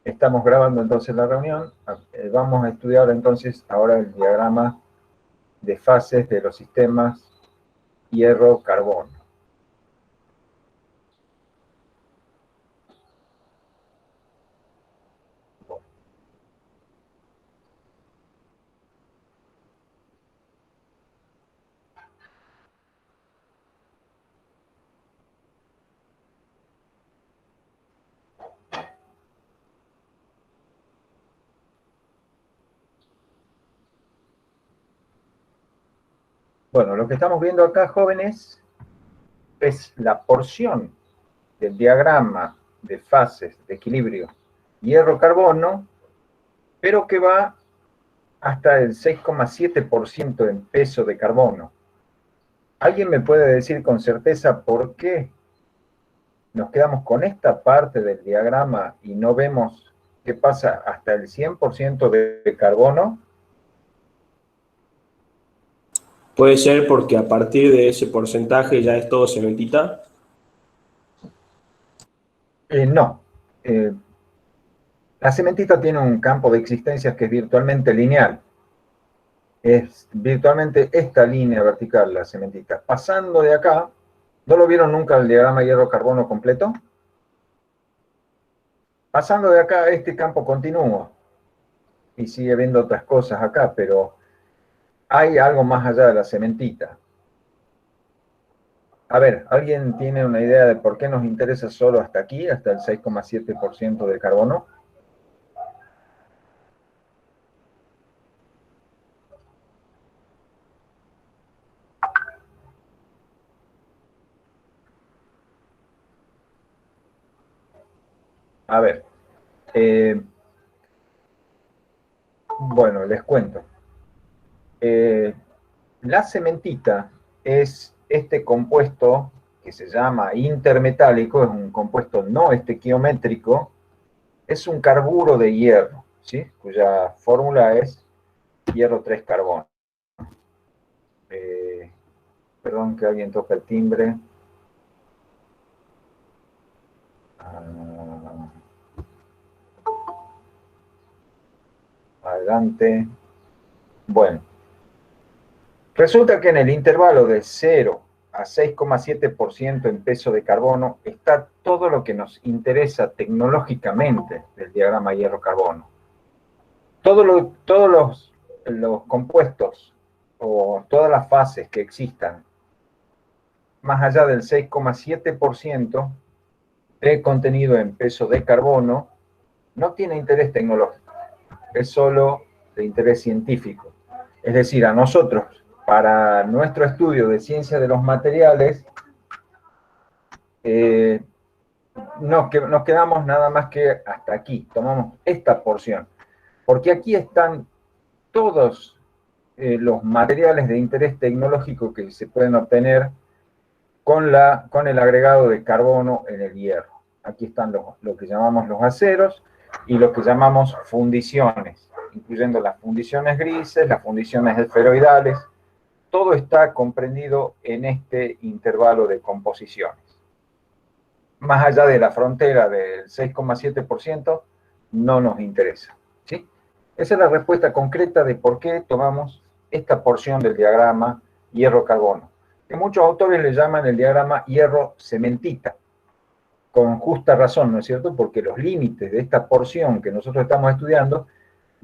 Estamos grabando entonces la reunión. Vamos a estudiar entonces ahora el diagrama de fases de los sistemas hierro-carbono. Bueno, lo que estamos viendo acá, jóvenes, es la porción del diagrama de fases de equilibrio hierro-carbono, pero que va hasta el 6,7% en peso de carbono. ¿Alguien me puede decir con certeza por qué nos quedamos con esta parte del diagrama y no vemos qué pasa hasta el 100% de carbono? Puede ser porque a partir de ese porcentaje ya es todo cementita. No. La cementita tiene un campo de existencias que es virtualmente lineal. Es virtualmente esta línea vertical, la cementita. Pasando de acá, ¿no lo vieron nunca el diagrama hierro-carbono completo? Pasando de acá, este campo continúa. Y sigue viendo otras cosas acá, pero hay algo más allá de la cementita. A ver, ¿alguien tiene una idea de por qué nos interesa solo hasta aquí, hasta el 6,7% de carbono? A ver, bueno, les cuento. La cementita es este compuesto que se llama intermetálico, es un compuesto no estequiométrico, es un carburo de hierro, ¿sí? Cuya fórmula es hierro 3 carbono. Perdón que alguien toque el timbre. Adelante. Bueno, resulta que en el intervalo de 0 a 6,7% en peso de carbono está todo lo que nos interesa tecnológicamente del diagrama hierro-carbono. Todos los compuestos o todas las fases que existan más allá del 6,7% de contenido en peso de carbono no tiene interés tecnológico, es solo de interés científico. Es decir, a nosotros, para nuestro estudio de ciencia de los materiales, nos quedamos nada más que hasta aquí, tomamos esta porción, porque aquí están todos los materiales de interés tecnológico que se pueden obtener con el agregado de carbono en el hierro. Aquí están lo que llamamos los aceros y lo que llamamos fundiciones, incluyendo las fundiciones grises, las fundiciones esferoidales. Todo está comprendido en este intervalo de composiciones. Más allá de la frontera del 6,7%, no nos interesa, ¿sí? Esa es la respuesta concreta de por qué tomamos esta porción del diagrama hierro-carbono, que muchos autores le llaman el diagrama hierro-cementita, con justa razón, ¿no es cierto? Porque los límites de esta porción que nosotros estamos estudiando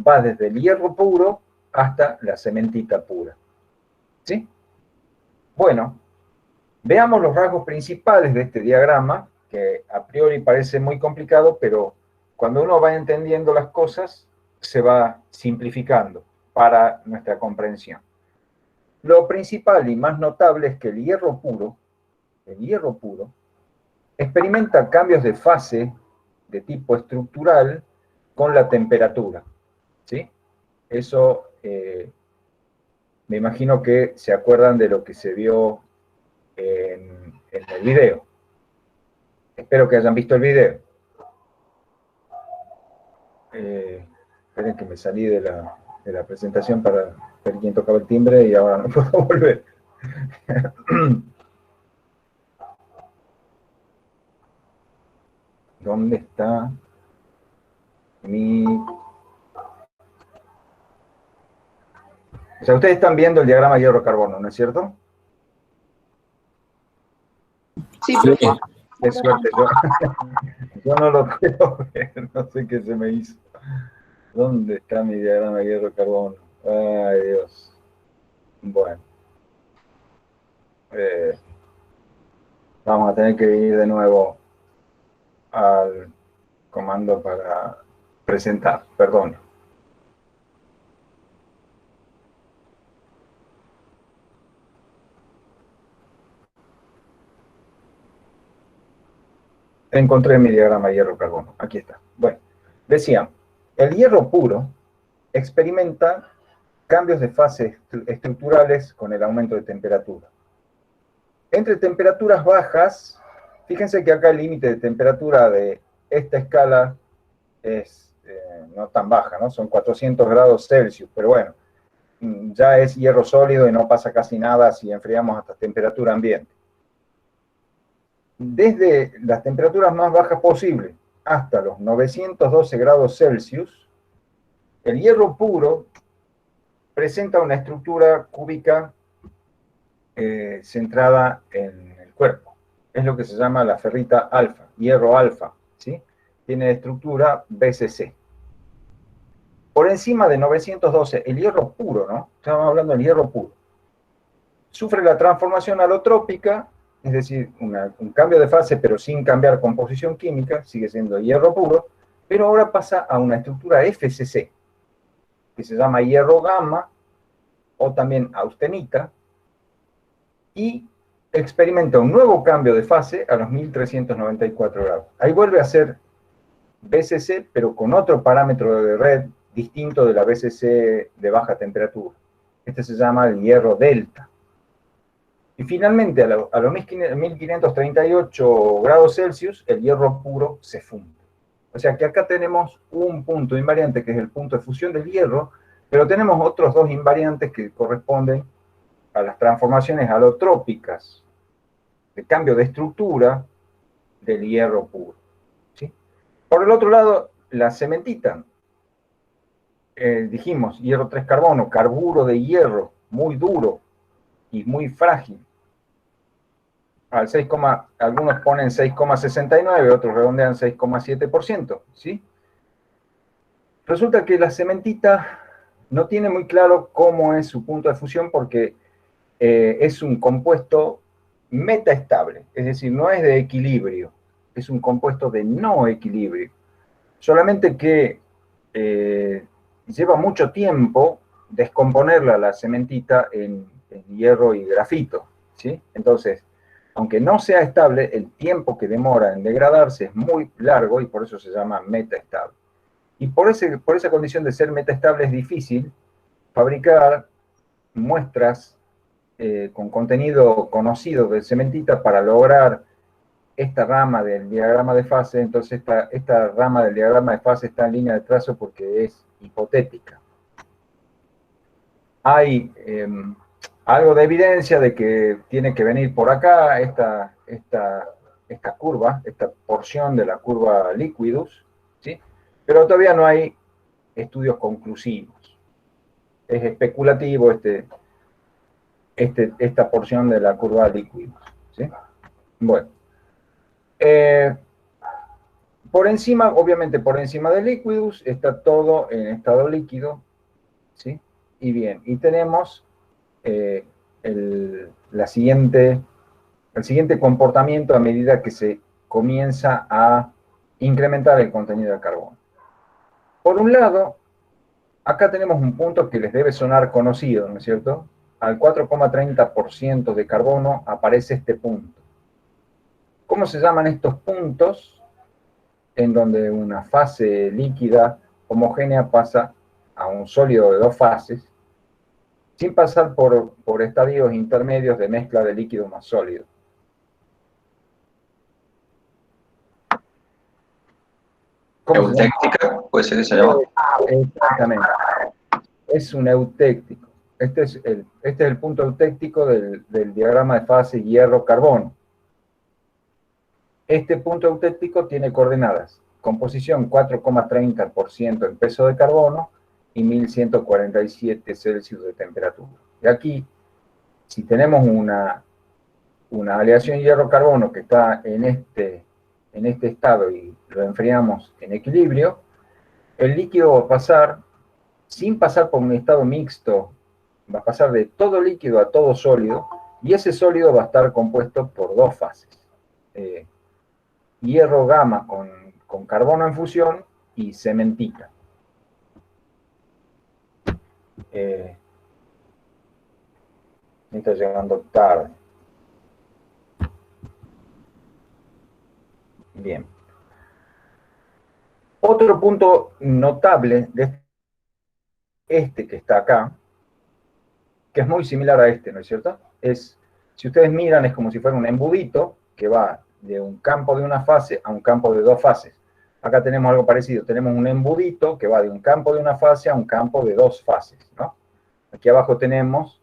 va desde el hierro puro hasta la cementita pura, ¿sí? Bueno, veamos los rasgos principales de este diagrama, que a priori parece muy complicado, pero cuando uno va entendiendo las cosas, se va simplificando para nuestra comprensión. Lo principal y más notable es que el hierro puro, experimenta cambios de fase de tipo estructural con la temperatura, ¿sí? Eso me imagino que se acuerdan de lo que se vio en el video. Espero que hayan visto el video. Esperen que me salí de la presentación para ver quién tocaba el timbre y ahora no puedo volver. ¿Dónde está O sea, ustedes están viendo el diagrama hierro-carbono, ¿no es cierto? Sí, profe. Qué suerte, yo no lo puedo ver, no sé qué se me hizo. ¿Dónde está mi diagrama hierro-carbono? Ay, Dios. Bueno. Vamos a tener que ir de nuevo al comando para presentar, perdón. Encontré mi diagrama hierro-carbono, aquí está. Bueno, decía, el hierro puro experimenta cambios de fase estructurales con el aumento de temperatura. Entre temperaturas bajas, fíjense que acá el límite de temperatura de esta escala es no tan baja, ¿no? Son 400 grados Celsius, pero bueno, ya es hierro sólido y no pasa casi nada si enfriamos hasta temperatura ambiente. Desde las temperaturas más bajas posibles hasta los 912 grados Celsius, el hierro puro presenta una estructura cúbica centrada en el cuerpo. Es lo que se llama la ferrita alfa, hierro alfa, ¿sí? Tiene estructura BCC. Por encima de 912, el hierro puro, ¿no? Estamos hablando del hierro puro. Sufre la transformación alotrópica, es decir, un cambio de fase, pero sin cambiar composición química, sigue siendo hierro puro, pero ahora pasa a una estructura FCC, que se llama hierro gamma, o también austenita, y experimenta un nuevo cambio de fase a los 1394 grados. Ahí vuelve a ser BCC, pero con otro parámetro de red distinto de la BCC de baja temperatura. Este se llama el hierro delta. Y finalmente, a los 1538 grados Celsius, el hierro puro se funde. O sea que acá tenemos un punto invariante, que es el punto de fusión del hierro, pero tenemos otros dos invariantes que corresponden a las transformaciones alotrópicas de cambio de estructura del hierro puro, ¿sí? Por el otro lado, la cementita, dijimos, hierro 3 carbono, carburo de hierro, muy duro y muy frágil. Al 6, algunos ponen 6,69, otros redondean 6,7%, ¿sí? Resulta que la cementita no tiene muy claro cómo es su punto de fusión porque es un compuesto metaestable, es decir, no es de equilibrio, es un compuesto de no equilibrio. Solamente que lleva mucho tiempo descomponerla la cementita en hierro y grafito, ¿sí? Entonces, aunque no sea estable, el tiempo que demora en degradarse es muy largo y por eso se llama metaestable. Y por esa condición de ser metaestable es difícil fabricar muestras con contenido conocido de cementita para lograr esta rama del diagrama de fase. Entonces esta rama del diagrama de fase está en línea de trazo porque es hipotética. Hay algo de evidencia de que tiene que venir por acá esta curva, esta porción de la curva liquidus, ¿sí? Pero todavía no hay estudios conclusivos. Es especulativo esta porción de la curva liquidus, ¿sí? Bueno. Por encima, obviamente por encima del liquidus, está todo en estado líquido, ¿sí? Y bien, y tenemos el siguiente comportamiento a medida que se comienza a incrementar el contenido de carbono. Por un lado, acá tenemos un punto que les debe sonar conocido, ¿no es cierto? Al 4,30% de carbono aparece este punto. ¿Cómo se llaman estos puntos en donde una fase líquida homogénea pasa a un sólido de dos fases, sin pasar por estadios intermedios de mezcla de líquido más sólido? Eutéctica, puede ser que se llama. Exactamente. Es un eutéctico. Este es el punto eutéctico del diagrama de fase hierro-carbono. Este punto eutéctico tiene coordenadas composición 4,30% en peso de carbono y 1147 Celsius de temperatura. Y aquí, si tenemos una aleación hierro-carbono que está en este estado y lo enfriamos en equilibrio, el líquido va a pasar, sin pasar por un estado mixto, va a pasar de todo líquido a todo sólido, y ese sólido va a estar compuesto por dos fases. Hierro gamma con carbono en fusión y cementita. Me está llegando tarde. Bien. Otro punto notable de este que está acá, que es muy similar a este, ¿no es cierto? Si ustedes miran, es como si fuera un embudito que va de un campo de una fase a un campo de dos fases. Acá tenemos algo parecido, tenemos un embudito que va de un campo de una fase a un campo de dos fases, ¿no? Aquí abajo tenemos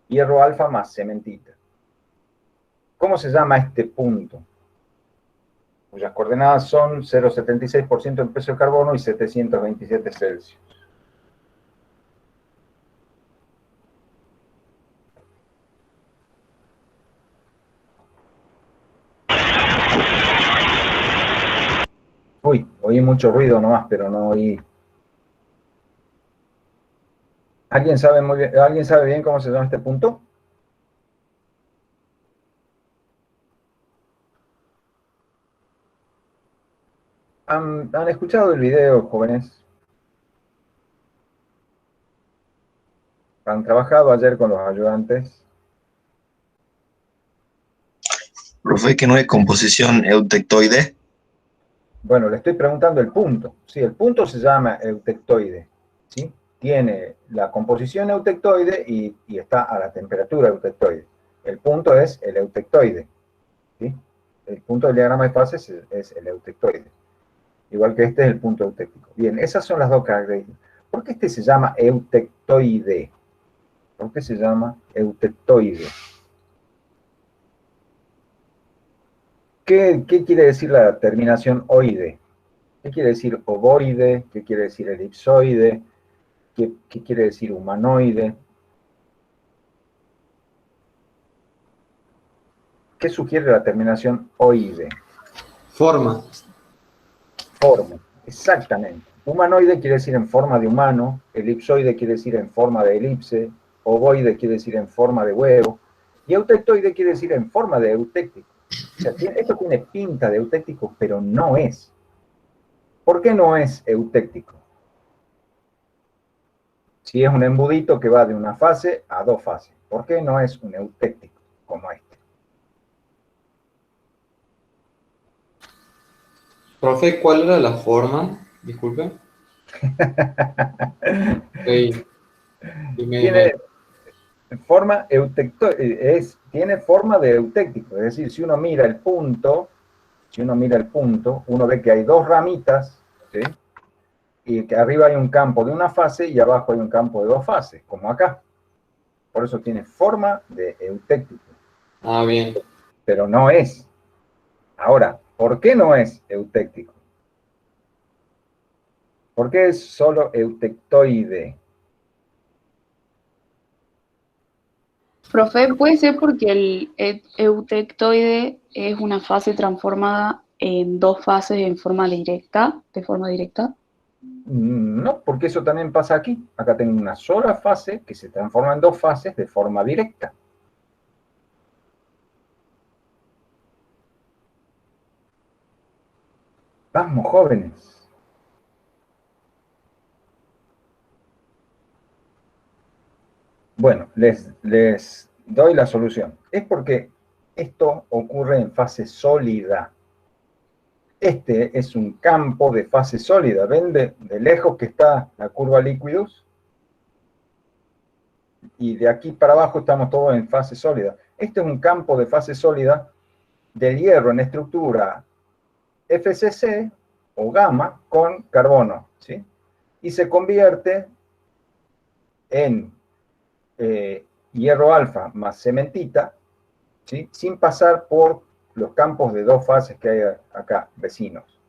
hierro alfa más cementita. ¿Cómo se llama este punto? Cuyas coordenadas son 0,76% en peso de carbono y 727 Celsius. Uy, oí mucho ruido nomás, pero no oí. ¿Alguien sabe bien cómo se llama este punto? ¿Han escuchado el video, jóvenes? ¿Han trabajado ayer con los ayudantes? Profe, que no hay composición eutectoide. Bueno, le estoy preguntando el punto. Sí, el punto se llama eutectoide, ¿sí? Tiene la composición eutectoide y está a la temperatura eutectoide. El punto es el eutectoide, ¿sí? El punto del diagrama de fases es el eutectoide. Igual que este es el punto eutectico. Bien, esas son las dos características. ¿Por qué este se llama eutectoide? ¿Por qué se llama eutectoide? ¿Qué quiere decir la terminación oide? ¿Qué quiere decir ovoide? ¿Qué quiere decir elipsoide? ¿Qué quiere decir humanoide? ¿Qué sugiere la terminación oide? Forma. Forma, exactamente. Humanoide quiere decir en forma de humano, elipsoide quiere decir en forma de elipse, ovoide quiere decir en forma de huevo, y eutectoide quiere decir en forma de eutéctico. O sea, esto tiene pinta de eutéctico, pero no es. ¿Por qué no es eutéctico? Si es un embudito que va de una fase a dos fases. ¿Por qué no es un eutéctico como este? Profe, ¿cuál era la forma? Disculpe. Sí, Tiene forma tiene forma de eutéctico, es decir, si uno mira el punto, uno ve que hay dos ramitas, ¿sí? Y que arriba hay un campo de una fase y abajo hay un campo de dos fases, como acá. Por eso tiene forma de eutéctico. Ah, bien. Pero no es. Ahora, ¿por qué no es eutéctico? ¿Por qué es solo eutectoide? Profe, puede ser porque el eutectoide es una fase transformada en dos fases en forma directa, de forma directa. No, porque eso también pasa aquí. Acá tengo una sola fase que se transforma en dos fases de forma directa. Vamos, jóvenes. Bueno, les doy la solución. Es porque esto ocurre en fase sólida. Este es un campo de fase sólida. ¿Ven de lejos que está la curva Liquidus? Y de aquí para abajo estamos todos en fase sólida. Este es un campo de fase sólida del hierro en estructura FCC o gamma con carbono, ¿sí? Y se convierte en hierro alfa más cementita, ¿sí? Sin pasar por los campos de dos fases que hay acá, vecinos.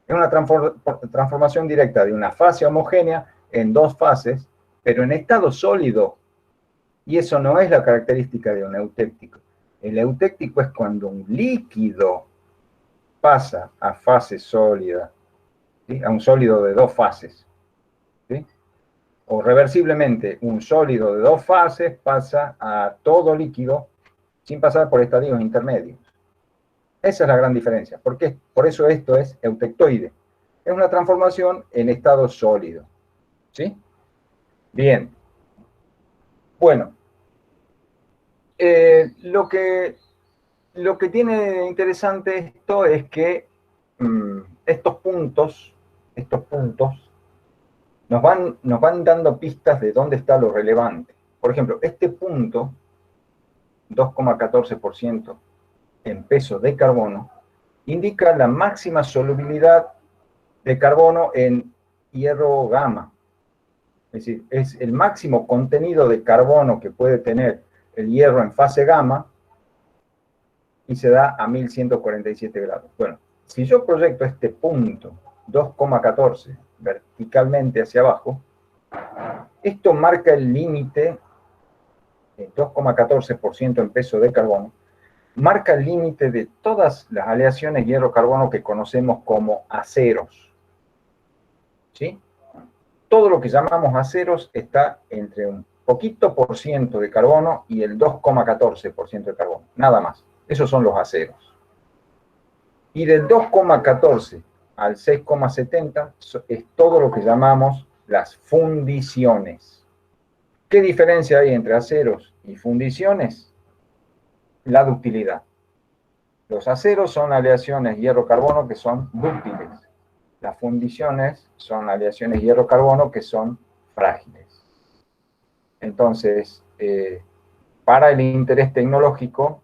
Es una transformación directa de una fase homogénea en dos fases, pero en estado sólido. Y eso no es la característica de un eutéctico. El eutéctico es cuando un líquido pasa a fase sólida, ¿sí? A un sólido de dos fases, ¿sí? O reversiblemente, un sólido de dos fases pasa a todo líquido sin pasar por estadios intermedios. Esa es la gran diferencia. ¿Por qué? Por eso esto es eutectoide. Es una transformación en estado sólido. ¿Sí? Bien. Bueno, lo que tiene de interesante esto es que estos puntos nos van dando pistas de dónde está lo relevante. Por ejemplo, este punto, 2,14% en peso de carbono, indica la máxima solubilidad de carbono en hierro gamma. Es decir, es el máximo contenido de carbono que puede tener el hierro en fase gamma y se da a 1147 grados. Bueno, si yo proyecto este punto 2,14 verticalmente hacia abajo, esto marca el límite, 2,14% en peso de carbono, marca el límite de todas las aleaciones hierro-carbono que conocemos como aceros. ¿Sí? Todo lo que llamamos aceros está entre un poquito por ciento de carbono y el 2,14% de carbono, nada más. Esos son los aceros. Y del 2,14 al 6,70 es todo lo que llamamos las fundiciones. ¿Qué diferencia hay entre aceros y fundiciones? La ductilidad. Los aceros son aleaciones hierro-carbono que son dúctiles. Las fundiciones son aleaciones hierro-carbono que son frágiles. Entonces, para el interés tecnológico,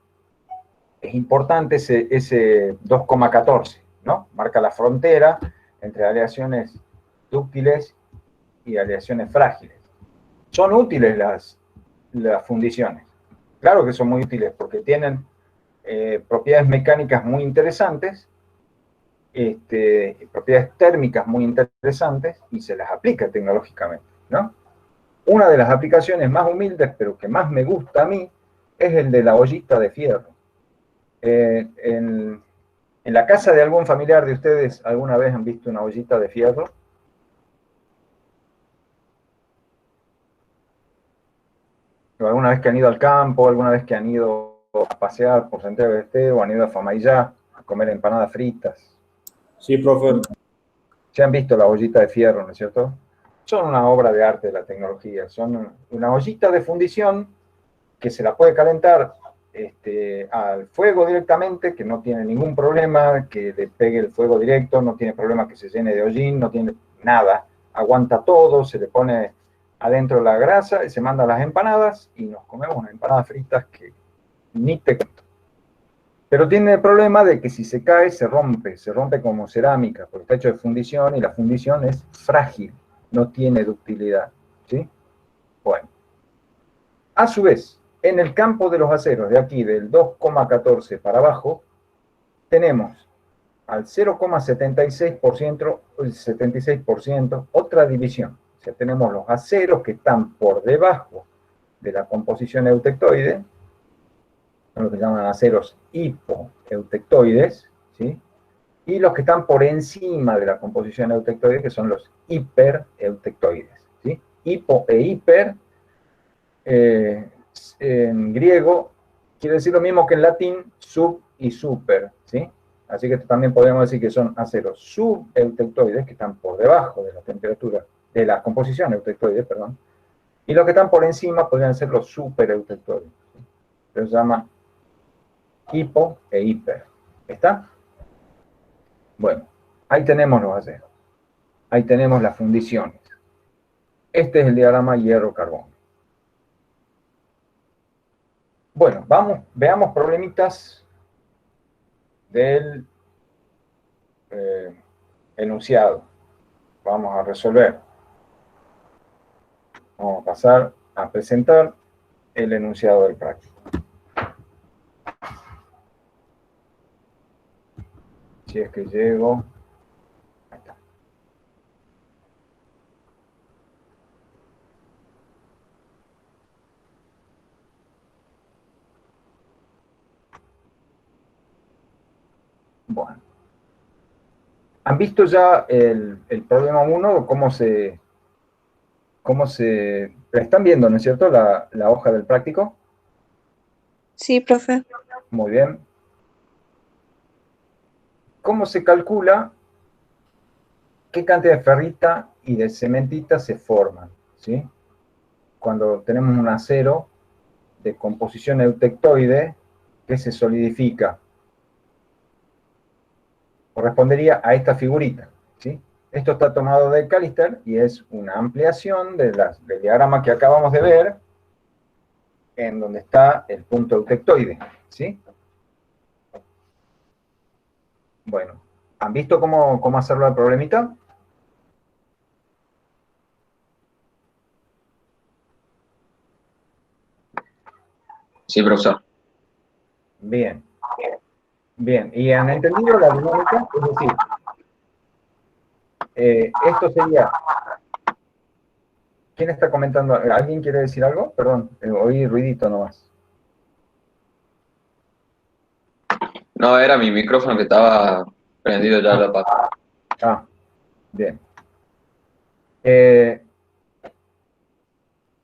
es importante ese 2,14, ¿no? Marca la frontera entre aleaciones dúctiles y aleaciones frágiles. ¿Son útiles las fundiciones? Claro que son muy útiles porque tienen propiedades mecánicas muy interesantes, propiedades térmicas muy interesantes y se las aplica tecnológicamente, ¿no? Una de las aplicaciones más humildes, pero que más me gusta a mí, es el de la ollita de fierro. En la casa de algún familiar de ustedes, ¿alguna vez han visto una ollita de fierro? ¿O alguna vez que han ido al campo, alguna vez que han ido a pasear por Santiago del Estero, o han ido a Famaillá a comer empanadas fritas? Sí, profe. Se han visto la ollita de fierro, ¿no es cierto? Son una obra de arte de la tecnología. Son una ollita de fundición que se la puede calentar al fuego directamente, que no tiene ningún problema, que le pegue el fuego directo, no tiene problema que se llene de hollín, no tiene nada. Aguanta todo, se le pone adentro la grasa y se manda las empanadas y nos comemos unas empanadas fritas que ni te cuento. Pero tiene el problema de que si se cae, se rompe como cerámica, porque está hecho de fundición y la fundición es frágil, no tiene ductilidad, ¿sí? Bueno. A su vez, en el campo de los aceros, de aquí, del 2,14 para abajo, tenemos al 0,76% otra división. O sea, tenemos los aceros que están por debajo de la composición eutectoide, son los que llaman aceros hipoeutectoides, ¿sí? Y los que están por encima de la composición eutectoide, que son los hipereutectoides, ¿sí? Hipo e hiper, en griego, quiere decir lo mismo que en latín, sub y super, ¿sí? Así que también podemos decir que son aceros subeutectoides, que están por debajo de la temperatura, de la composición eutectoide, perdón, y los que están por encima podrían ser los supereutectoides, ¿sí? Se llama hipo e hiper. ¿Está? Bueno, ahí tenemos los aceros. Ahí tenemos las fundiciones. Este es el diagrama hierro-carbono. Bueno, veamos problemitas del enunciado. Vamos a resolver. Vamos a pasar a presentar el enunciado del práctico. Si es que llego. Bueno. ¿Han visto ya el problema 1? ¿La están viendo, no es cierto, la hoja del práctico? Sí, profe. Muy bien. ¿Cómo se calcula qué cantidad de ferrita y de cementita se forman? ¿Sí? Cuando tenemos un acero de composición eutectoide que se solidifica. Correspondería a esta figurita, ¿sí? Esto está tomado de Callister y es una ampliación del diagrama que acabamos de ver, en donde está el punto eutectoide, ¿sí? Bueno, ¿han visto cómo hacerlo al problemita? Sí, profesor. Bien. Bien, ¿y han entendido la dinámica? Es decir, esto sería... ¿Quién está comentando? ¿Alguien quiere decir algo? Perdón, oí ruidito nomás. No, era mi micrófono que estaba prendido ya la pata. Ah, bien.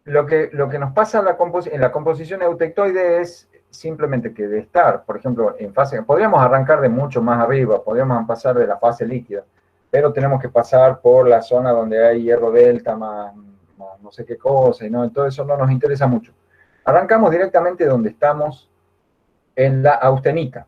Lo que nos pasa en la composición eutectoide es simplemente que de estar, por ejemplo, en fase... Podríamos arrancar de mucho más arriba, podríamos pasar de la fase líquida, pero tenemos que pasar por la zona donde hay hierro delta más no sé qué cosa, y no, todo eso no nos interesa mucho. Arrancamos directamente donde estamos en la austenita.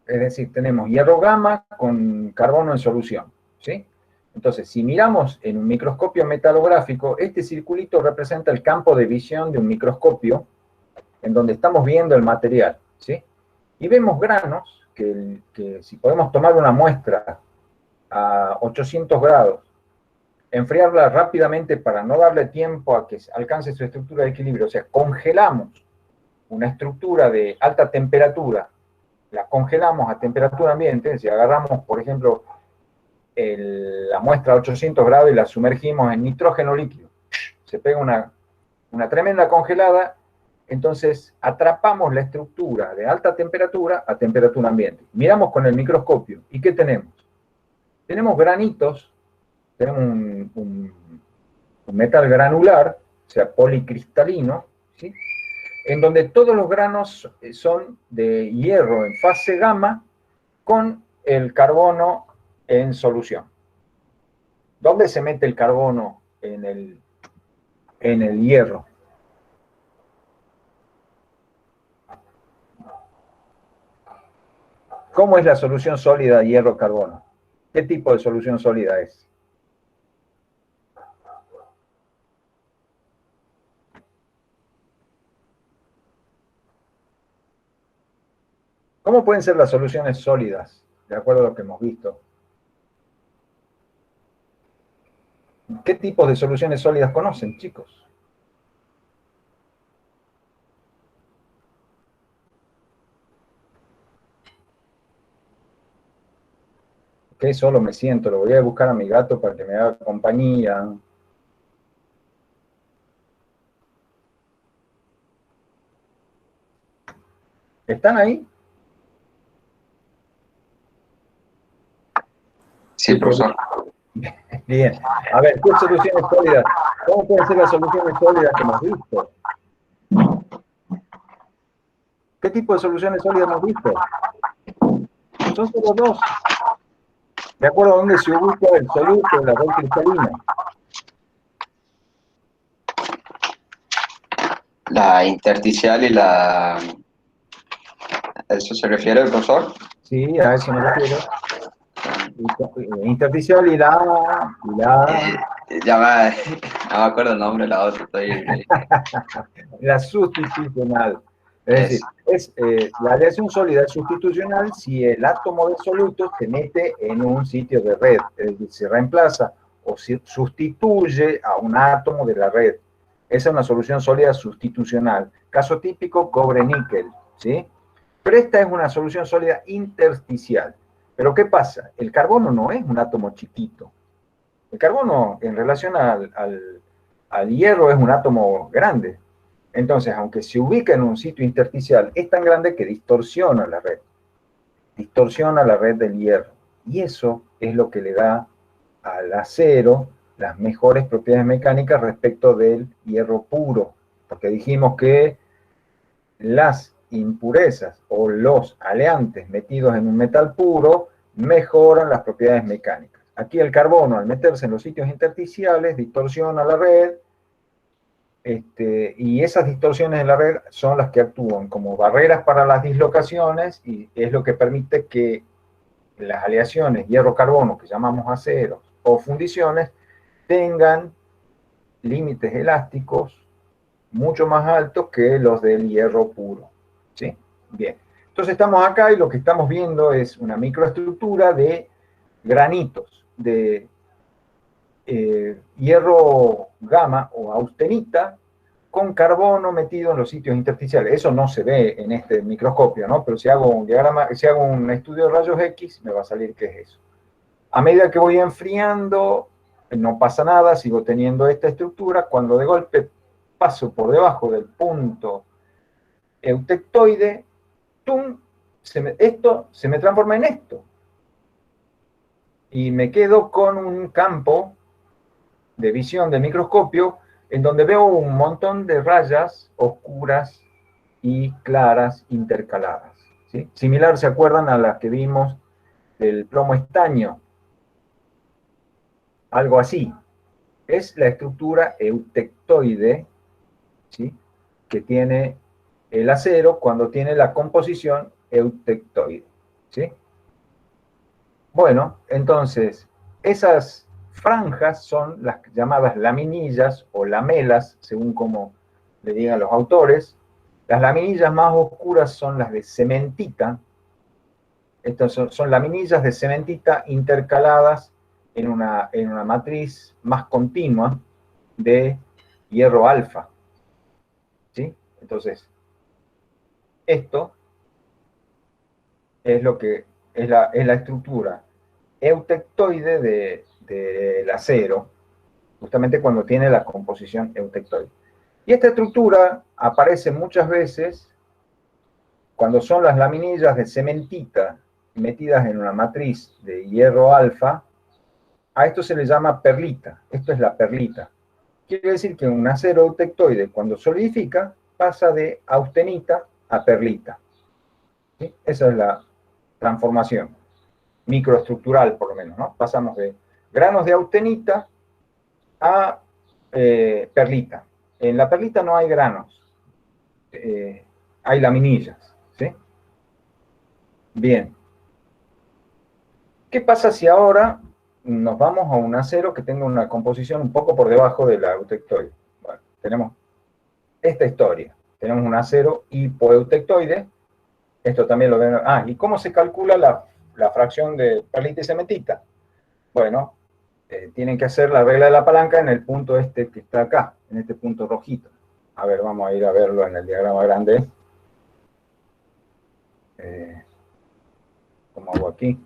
Es decir, tenemos hierro gamma con carbono en solución, ¿sí? Entonces, si miramos en un microscopio metalográfico, este circulito representa el campo de visión de un microscopio en donde estamos viendo el material, ¿sí? Y vemos granos que si podemos tomar una muestra a 800 grados, enfriarla rápidamente para no darle tiempo a que alcance su estructura de equilibrio, o sea, congelamos una estructura de alta temperatura, la congelamos a temperatura ambiente, si agarramos, por ejemplo, la muestra a 800 grados y la sumergimos en nitrógeno líquido, se pega una tremenda congelada, entonces atrapamos la estructura de alta temperatura a temperatura ambiente. Miramos con el microscopio, ¿y qué tenemos? Tenemos granitos, tenemos un metal granular, o sea, policristalino, ¿sí? En donde todos los granos son de hierro en fase gamma con el carbono en solución. ¿Dónde se mete el carbono en el hierro? ¿Cómo es la solución sólida de hierro-carbono? ¿Qué tipo de solución sólida es? ¿Cómo pueden ser las soluciones sólidas, de acuerdo a lo que hemos visto? ¿Qué tipos de soluciones sólidas conocen, chicos? Que solo me siento, lo voy a buscar a mi gato para que me haga compañía. ¿Están ahí? Sí, profesor. Bien. A ver, ¿qué soluciones sólidas? ¿Cómo pueden ser las soluciones sólidas que hemos visto? ¿Qué tipo de soluciones sólidas hemos visto? Son solo dos. ¿De acuerdo a dónde se ubica el soluto de la red cristalina? La intersticial y la... ¿A eso se refiere el profesor? Sí, a eso me refiero. Intersticial y la... Ya va, no me acuerdo el nombre de la otra. La sustitucional. Es decir, la aleación sólida es sustitucional si el átomo de soluto se mete en un sitio de red, es decir, se reemplaza o se sustituye a un átomo de la red. Esa es una solución sólida sustitucional. Caso típico, cobre-níquel, ¿sí? Pero esta es una solución sólida intersticial. ¿Pero qué pasa? El carbono no es un átomo chiquito. El carbono, en relación al hierro, es un átomo grande. Entonces, aunque se ubica en un sitio intersticial, es tan grande que distorsiona la red. distorsiona la red del hierro. Y eso es lo que le da al acero las mejores propiedades mecánicas respecto del hierro puro. Porque dijimos que las impurezas o los aleantes metidos en un metal puro mejoran las propiedades mecánicas. Aquí el carbono, al meterse en los sitios intersticiales, distorsiona la red, y esas distorsiones en la red son las que actúan como barreras para las dislocaciones y es lo que permite que las aleaciones hierro-carbono, que llamamos aceros, o fundiciones, tengan límites elásticos mucho más altos que los del hierro puro. ¿Sí? Bien. Entonces estamos acá y lo que estamos viendo es una microestructura de granitos, de hierro gamma o austenita con carbono metido en los sitios intersticiales. Eso no se ve en este microscopio, ¿no? Pero si hago un diagrama, si hago un estudio de rayos X, me va a salir qué es eso. A medida que voy enfriando, no pasa nada, sigo teniendo esta estructura. Cuando de golpe paso por debajo del punto eutectoide, ¡tum! Esto se me transforma en esto. Y me quedo con un campo de visión del microscopio en donde veo un montón de rayas oscuras y claras intercaladas. ¿Sí? Similar, ¿se acuerdan a las que vimos del plomo estaño? Algo así. Es la estructura eutectoide, ¿sí?, que tiene el acero cuando tiene la composición eutectoide. ¿Sí? Bueno, entonces, esas franjas son las llamadas laminillas o lamelas, según como le digan los autores. Las laminillas más oscuras son las de cementita. Estas son laminillas de cementita intercaladas en una matriz más continua de hierro alfa. ¿Sí? Entonces, esto es lo que es la estructura eutectoide del acero, justamente cuando tiene la composición eutectoide. Y esta estructura aparece muchas veces cuando son las laminillas de cementita metidas en una matriz de hierro alfa. A esto se le llama perlita. Esto es la perlita. Quiere decir que un acero eutectoide, cuando solidifica, pasa de austenita a perlita. ¿Sí? Esa es la transformación microestructural, por lo menos, ¿no? Pasamos de granos de austenita a perlita. En la perlita no hay granos, hay laminillas. ¿Sí? Bien. ¿Qué pasa si ahora nos vamos a un acero que tenga una composición un poco por debajo de la eutectoide? Bueno, tenemos esta historia. Tenemos un acero hipoeutectoide. Esto también lo ven. ¿Y cómo se calcula la fracción de perlita y cementita? Bueno, tienen que hacer la regla de la palanca en el punto este que está acá, en este punto rojito. A ver, vamos a ir a verlo en el diagrama grande. ¿Cómo hago aquí?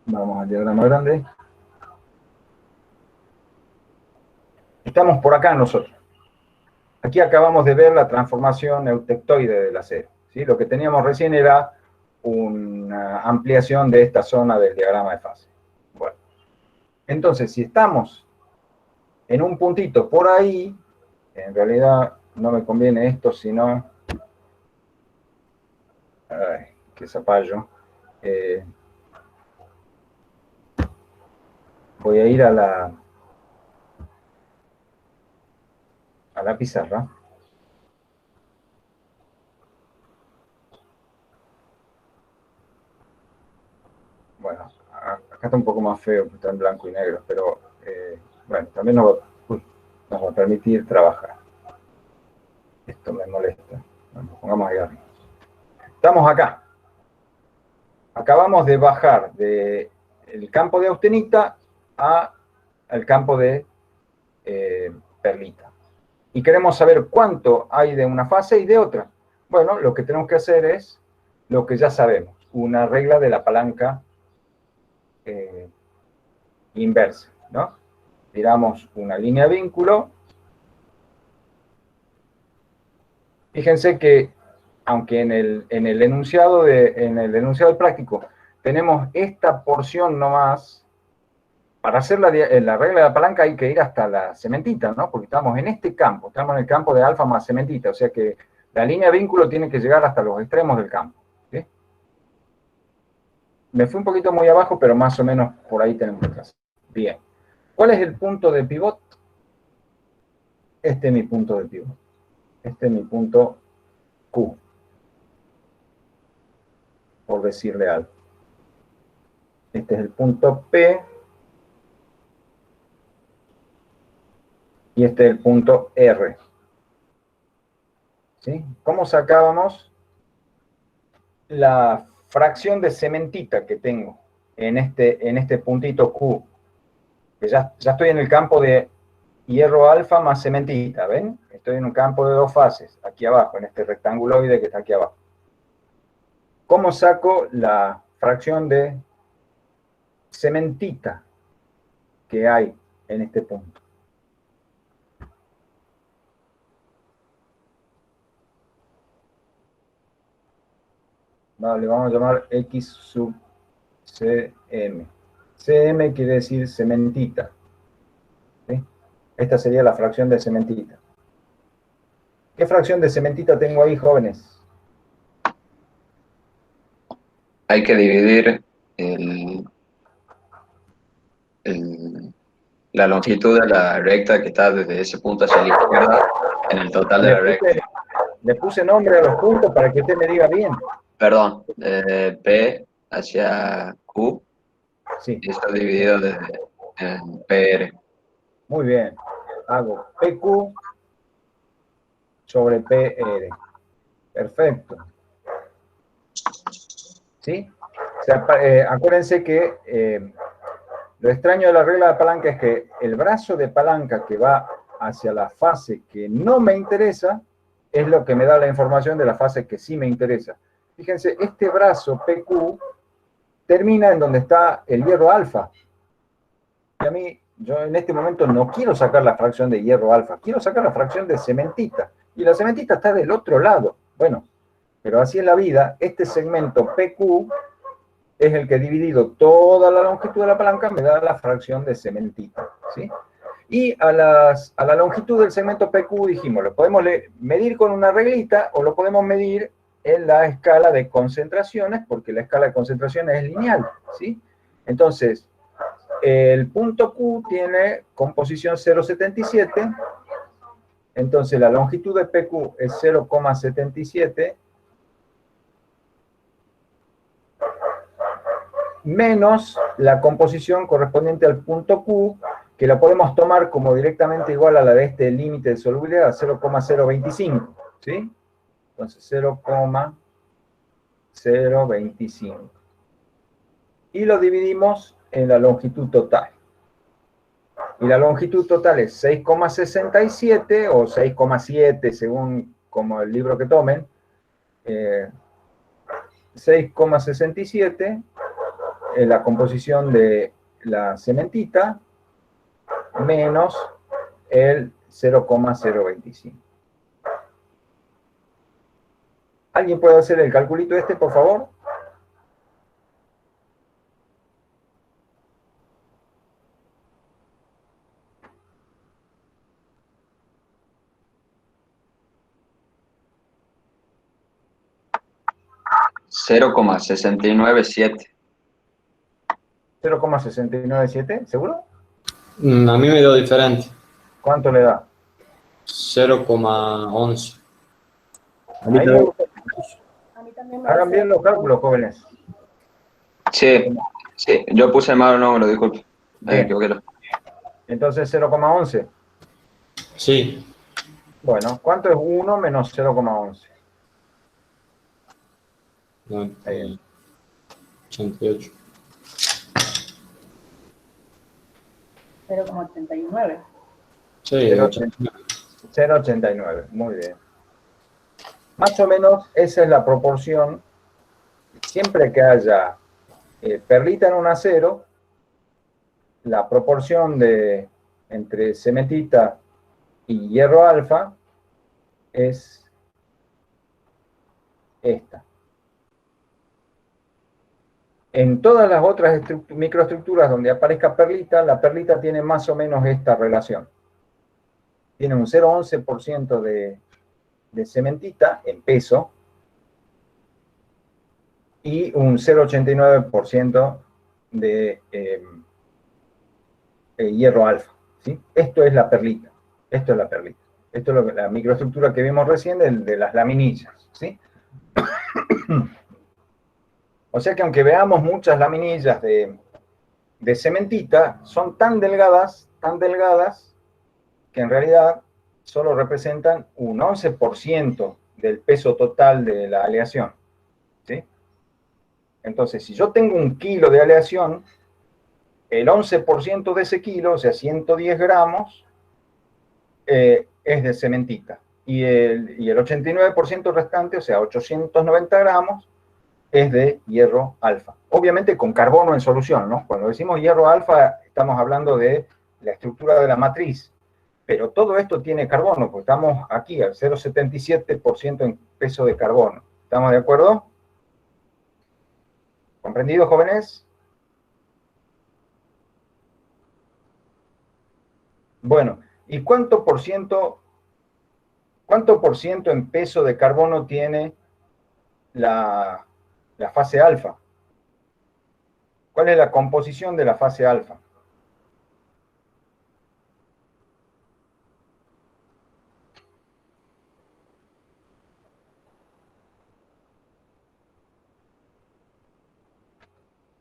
Vamos al diagrama grande. Estamos por acá nosotros. Aquí acabamos de ver la transformación eutectoide del acero. ¿Sí? Lo que teníamos recién era una ampliación de esta zona del diagrama de fase. Bueno, entonces, si estamos en un puntito por ahí, en realidad no me conviene esto, sino... Ay, qué zapallo. Voy a ir a la pizarra. Bueno, acá está un poco más feo, está en blanco y negro, pero bueno, también nos va a permitir trabajar. Esto me molesta. Nos pongamos ahí arriba. Estamos acá. Acabamos de bajar del campo de austenita al campo de perlita. Y queremos saber cuánto hay de una fase y de otra. Bueno, lo que tenemos que hacer es lo que ya sabemos, una regla de la palanca inversa, ¿no? Tiramos una línea de vínculo. Fíjense que, aunque en el enunciado del práctico tenemos esta porción nomás, para hacer la regla de la palanca hay que ir hasta la cementita, ¿no? Porque estamos en este campo, estamos en el campo de alfa más cementita, o sea que la línea de vínculo tiene que llegar hasta los extremos del campo, ¿sí? Me fui un poquito muy abajo, pero más o menos por ahí tenemos que hacer. Bien. ¿Cuál es el punto de pivot? Este es mi punto de pivot. Este es mi punto Q, por decirle algo. Este es el punto P. Y este es el punto R. ¿Sí? ¿Cómo sacábamos la fracción de cementita que tengo en este puntito Q? Que ya estoy en el campo de hierro alfa más cementita, ¿ven? Estoy en un campo de dos fases, aquí abajo, en este rectanguloide que está aquí abajo. ¿Cómo saco la fracción de cementita que hay en este punto? Vale, vamos a llamar X sub CM. CM quiere decir cementita. ¿Sí? Esta sería la fracción de cementita. ¿Qué fracción de cementita tengo ahí, jóvenes? Hay que dividir la longitud de la recta que está desde ese punto hacia la izquierda en el total de la recta. Le puse nombre a los puntos para que usted me diga bien. Perdón, P hacia Q, Sí. y está dividido en PR. Muy bien. Hago PQ sobre PR. Perfecto. ¿Sí? O sea, acuérdense que lo extraño de la regla de palanca es que el brazo de palanca que va hacia la fase que no me interesa es lo que me da la información de la fase que sí me interesa. Fíjense, este brazo PQ termina en donde está el hierro alfa. Y a mí, yo en este momento no quiero sacar la fracción de hierro alfa, quiero sacar la fracción de cementita. Y la cementita está del otro lado. Bueno, pero así es la vida. Este segmento PQ es el que dividido toda la longitud de la palanca me da la fracción de cementita, ¿sí? Y a la longitud del segmento PQ dijimos, lo podemos medir con una reglita o lo podemos medir en la escala de concentraciones, porque la escala de concentraciones es lineal, ¿sí? Entonces, el punto Q tiene composición 0,77, entonces la longitud de PQ es 0,77 menos la composición correspondiente al punto Q, que la podemos tomar como directamente igual a la de este límite de solubilidad, 0,025, ¿sí? Entonces 0,025. Y lo dividimos en la longitud total. Y la longitud total es 6,67 o 6,7 según como el libro que tomen. 6,67 es la composición de la cementita menos el 0,025. ¿Alguien puede hacer el calculito este, por favor? $0,697. 0,697, ¿seguro? A mí me dio diferente. ¿Cuánto le da? 0,11. Ahí me gusta. Hagan bien los cálculos, jóvenes. Sí, sí, yo puse mal el número, disculpe. Me Bien. equivoqué. Entonces 0,11. Sí. Bueno, ¿cuánto es 1 menos 0,11? 88. 0,89. Sí, 0,89. Muy bien. Más o menos esa es la proporción. Siempre que haya perlita en un acero, la proporción entre cementita y hierro alfa es esta. En todas las otras microestructuras donde aparezca perlita, la perlita tiene más o menos esta relación. Tiene un 0,11% de cementita en peso y un 0,89% de hierro alfa, ¿sí? Esto es la perlita. Esto es la perlita. Esto es la microestructura que vimos recién de las laminillas, ¿sí? O sea que aunque veamos muchas laminillas de cementita, son tan delgadas, que en realidad solo representan un 11% del peso total de la aleación, ¿sí? Entonces, si yo tengo 1 kilo de aleación, el 11% de ese kilo, o sea, 110 gramos, es de cementita. Y el 89% restante, o sea, 890 gramos, es de hierro alfa. Obviamente con carbono en solución, ¿no? Cuando decimos hierro alfa, estamos hablando de la estructura de la matriz. Pero todo esto tiene carbono, porque estamos aquí al 0,77% en peso de carbono. ¿Estamos de acuerdo? ¿Comprendido, jóvenes? Bueno, ¿y cuánto por ciento en peso de carbono tiene la fase alfa? ¿Cuál es la composición de la fase alfa?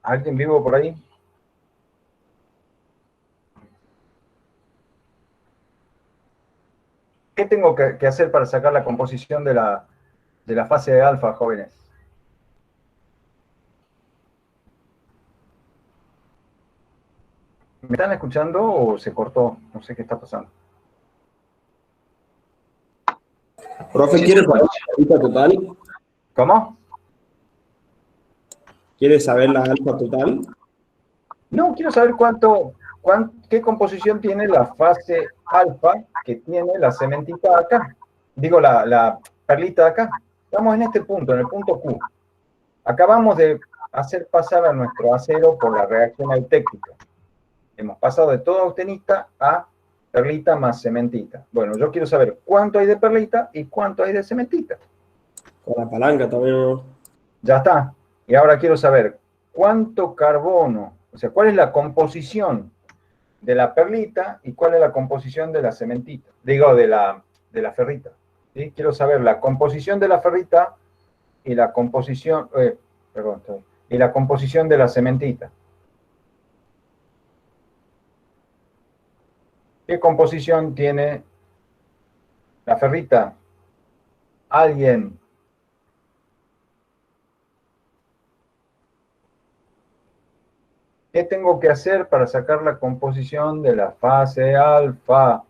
¿Alguien vivo por ahí? ¿Qué tengo que hacer para sacar la composición de la fase alfa, jóvenes? ¿Me están escuchando o se cortó? No sé qué está pasando. Profe, ¿quiere saber la alfa total? ¿Cómo? ¿Quiere saber la alfa total? No, quiero saber qué composición tiene la fase alfa que tiene la cementita acá. Digo, la perlita acá. Estamos en este punto, en el punto Q. Acabamos de hacer pasar a nuestro acero por la reacción eutéctica. Hemos pasado de todo austenita a perlita más cementita. Bueno, yo quiero saber cuánto hay de perlita y cuánto hay de cementita. Con la palanca también, ¿no? Ya está. Y ahora quiero saber cuánto carbono, o sea, cuál es la composición de la perlita y cuál es la composición de la cementita. Digo, de la ferrita. ¿Sí? Quiero saber la composición de la ferrita y la composición, y la composición de la cementita. ¿Qué composición tiene la ferrita? ¿Alguien? ¿Qué tengo que hacer para sacar la composición de la fase alfa?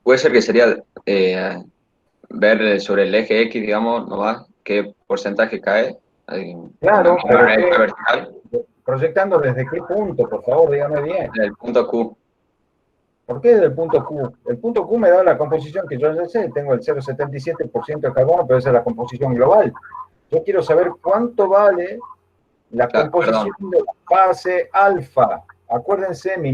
Puede ser que sería ver sobre el eje X, digamos, nomás, qué porcentaje cae. Claro, pero vertical. proyectando desde qué punto, por favor, dígame bien. El punto Q. ¿Por qué del punto Q? El punto Q me da la composición que yo ya sé, tengo el 0,77% de carbono, pero esa es la composición global. Yo quiero saber cuánto vale la composición de la fase alfa. Acuérdense, mi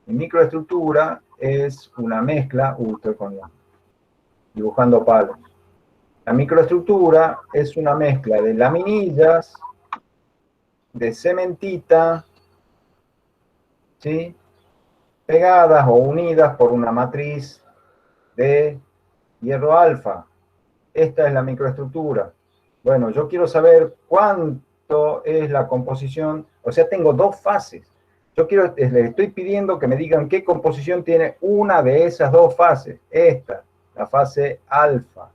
microestructura es una mezcla, estoy dibujando palos. La microestructura es una mezcla de laminillas, de cementita, ¿sí? Pegadas o unidas por una matriz de hierro alfa. Esta es la microestructura. Bueno, yo quiero saber cuánto es la composición, o sea, tengo dos fases. Les estoy pidiendo que me digan qué composición tiene una de esas dos fases. Esta, la fase alfa.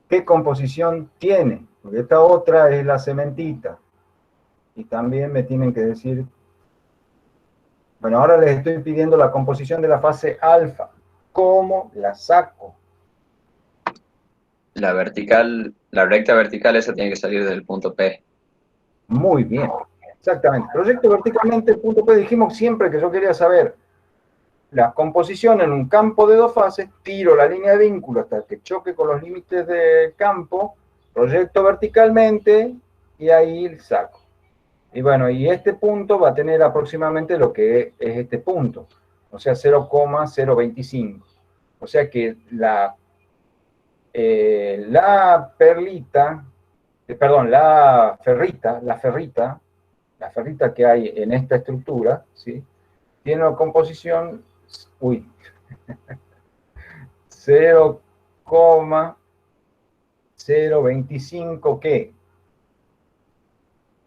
¿Qué composición tiene? Porque esta otra es la cementita. Y también me tienen que decir... Bueno, ahora les estoy pidiendo la composición de la fase alfa. ¿Cómo la saco? La vertical, la recta vertical, esa tiene que salir del punto P. Muy bien, exactamente. Proyecto verticalmente el punto P. Dijimos siempre que yo quería saber la composición en un campo de dos fases, tiro la línea de vínculo hasta que choque con los límites del campo, proyecto verticalmente y ahí saco. Y bueno, y este punto va a tener aproximadamente lo que es este punto, o sea, 0,025. O sea que la perlita, perdón, la ferrita que hay en esta estructura, ¿sí? Tiene una composición, 0,025 ¿qué?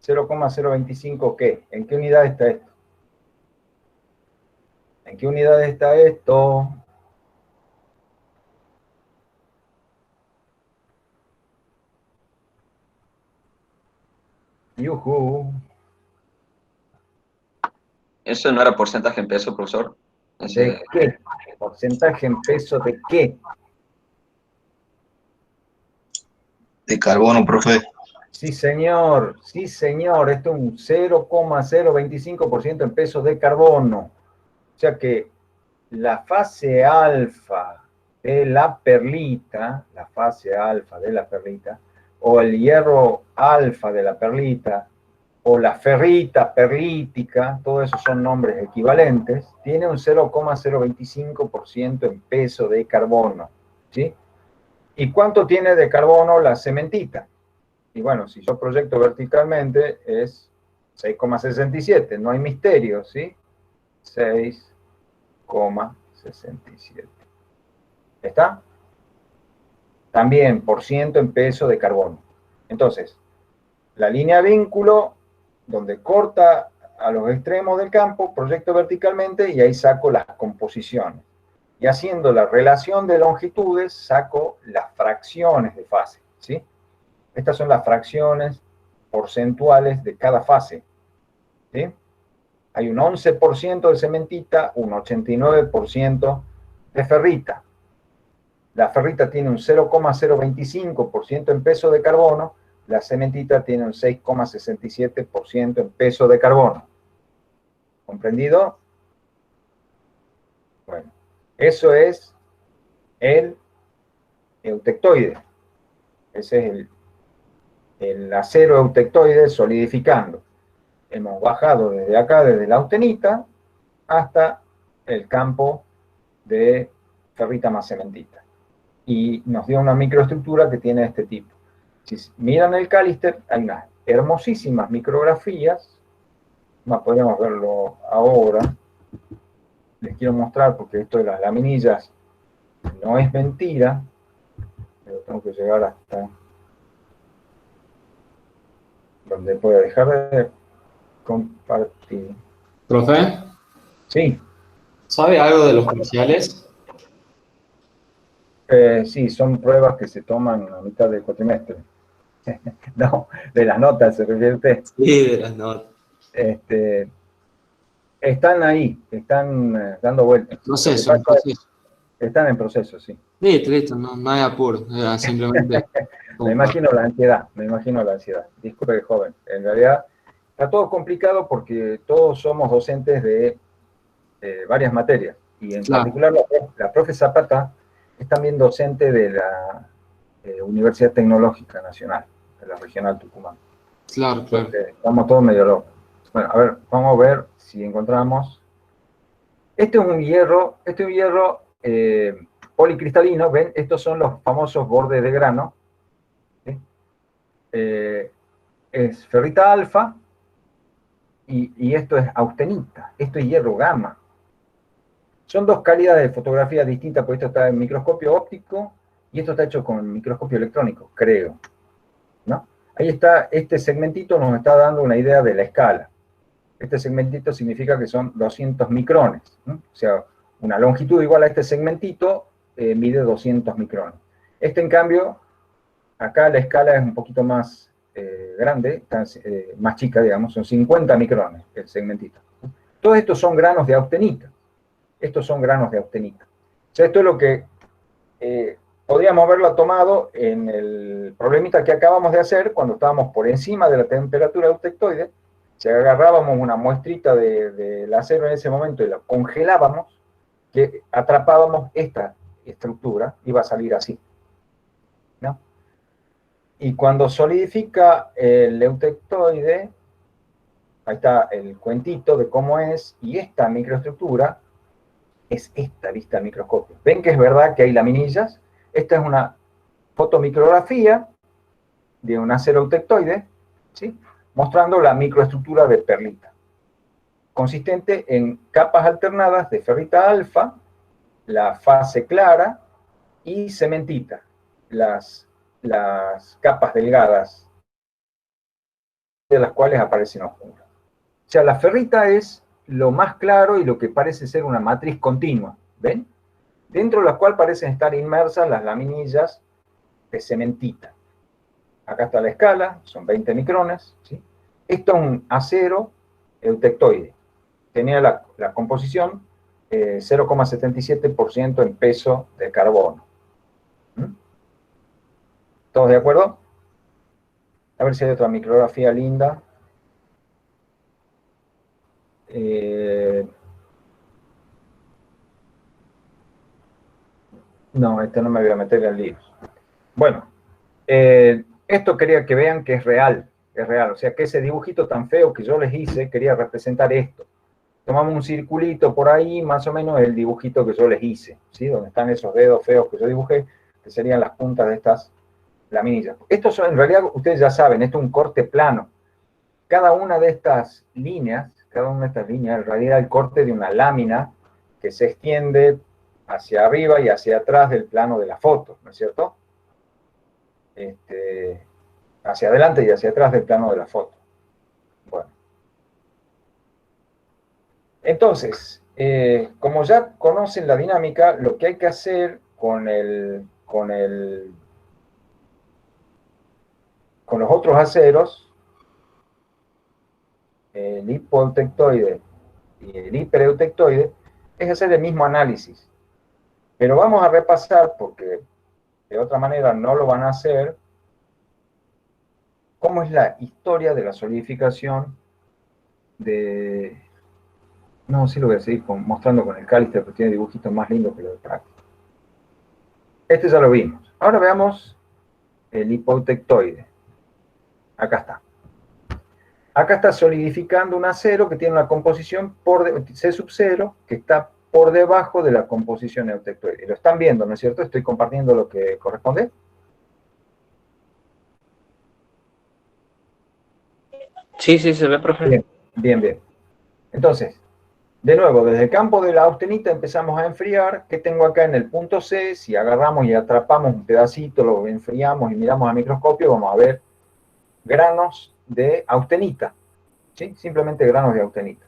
0,025 ¿qué? ¿En qué unidad está esto? ¿En qué unidad está esto? ¡Yujú! ¿Eso no era porcentaje en peso, profesor? ¿De qué? ¿Porcentaje en peso de qué? De carbono, profe. Sí, señor. Sí, señor. Esto es un 0,025% en peso de carbono. O sea que la fase alfa de la perlita, o el hierro alfa de la perlita, o la ferrita perlítica, todos esos son nombres equivalentes, tiene un 0,025% en peso de carbono, ¿sí? ¿Y cuánto tiene de carbono la cementita? Y bueno, si yo proyecto verticalmente es 6,67, no hay misterio, ¿sí? 6,67. ¿Está? También por ciento en peso de carbono. Entonces, la línea de vínculo, donde corta a los extremos del campo, proyecto verticalmente y ahí saco las composiciones. Y haciendo la relación de longitudes, saco las fracciones de fase, ¿sí? Estas son las fracciones porcentuales de cada fase, ¿sí? Hay un 11% de cementita, un 89% de ferrita. La ferrita tiene un 0,025% en peso de carbono, la cementita tiene un 6,67% en peso de carbono. ¿Comprendido? Bueno, eso es el eutectoide. Ese es el acero eutectoide solidificando. Hemos bajado desde acá, desde la austenita, hasta el campo de ferrita más cementita. Y nos dio una microestructura que tiene este tipo. Si miran el Callister, hay unas hermosísimas micrografías. Más podríamos verlo ahora. Les quiero mostrar, porque esto de las laminillas no es mentira, pero tengo que llegar hasta donde pueda dejar de compartir. Profe, Sí, ¿sabe algo de los parciales? sí, son pruebas que se toman a mitad del cuatrimestre. No, de las notas se refiere usted. Sí, de las notas. Están ahí, están dando vueltas. Proceso, en proceso. Están en proceso, sí. Listo, listo, no hay apuro, era simplemente... Me imagino la ansiedad. Disculpe, joven. En realidad, está todo complicado porque todos somos docentes de varias materias. Y en particular la profe Zapata es también docente de la Universidad Tecnológica Nacional, de la Regional Tucumán. Claro, claro. Entonces, estamos todos medio locos. Bueno, a ver, vamos a ver si encontramos. Este es un hierro policristalino, ¿ven? Estos son los famosos bordes de grano. ¿Sí? Es ferrita alfa y esto es austenita, esto es hierro gamma. Son dos calidades de fotografía distintas, porque esto está en microscopio óptico y esto está hecho con microscopio electrónico, creo, ¿no? Ahí está, este segmentito nos está dando una idea de la escala. Este segmentito significa que son 200 micrones, ¿no? O sea, una longitud igual a este segmentito mide 200 micrones. En cambio, acá la escala es un poquito más grande, más chica, digamos, son 50 micrones el segmentito. Todos estos son granos de austenita. Estos son granos de austenita. O sea, esto es lo que podríamos haberla tomado en el problemita que acabamos de hacer, cuando estábamos por encima de la temperatura eutectoide. Si agarrábamos una muestrita del acero en ese momento y la congelábamos, que atrapábamos esta estructura, iba a salir así, ¿no? Y cuando solidifica el eutectoide, ahí está el cuentito de cómo es, y esta microestructura es esta vista al microscopio. ¿Ven que es verdad que hay laminillas? Esta es una fotomicrografía de un acero eutectoide, ¿sí?, mostrando la microestructura de perlita, consistente en capas alternadas de ferrita alfa, la fase clara, y cementita, las capas delgadas, de las cuales aparecen oscuras. O sea, la ferrita es lo más claro y lo que parece ser una matriz continua, ¿ven? Dentro de la cual parecen estar inmersas las laminillas de cementita. Acá está la escala, son 20 micrones, ¿sí? Esto es un acero eutectoide. Tenía la composición 0,77% en peso de carbono. ¿Mm? ¿Todos de acuerdo? A ver si hay otra micrografía linda. No, no me voy a meter en líos. Bueno, esto quería que vean que es real, o sea que ese dibujito tan feo que yo les hice quería representar esto. Tomamos un circulito por ahí, más o menos el dibujito que yo les hice, ¿sí? Donde están esos dedos feos que yo dibujé, que serían las puntas de estas laminillas. Estos son, en realidad, ustedes ya saben, esto es un corte plano. Cada una de estas líneas, en realidad el corte de una lámina que se extiende hacia arriba y hacia atrás del plano de la foto, ¿no es cierto? Hacia adelante y hacia atrás del plano de la foto. Bueno. Entonces, como ya conocen la dinámica, lo que hay que hacer con los otros aceros, el hipoeutectoide y el hipereutectoide, es hacer el mismo análisis. Pero vamos a repasar, porque de otra manera no lo van a hacer, cómo es la historia de la solidificación de... No, sí lo voy a seguir mostrando con el cálister, porque tiene dibujitos más lindos que los de práctica. Este ya lo vimos. Ahora veamos el hipoeutectoide. Acá está. Acá está solidificando un acero que tiene una composición C sub 0, que está por debajo de la composición eutectoide. Lo están viendo, ¿no es cierto? Estoy compartiendo lo que corresponde. Sí, sí, se ve, profe. Bien, bien, bien. Entonces, de nuevo, desde el campo de la austenita empezamos a enfriar. ¿Qué tengo acá en el punto C? Si agarramos y atrapamos un pedacito, lo enfriamos y miramos al microscopio, vamos a ver granos de austenita, ¿sí? Simplemente granos de austenita.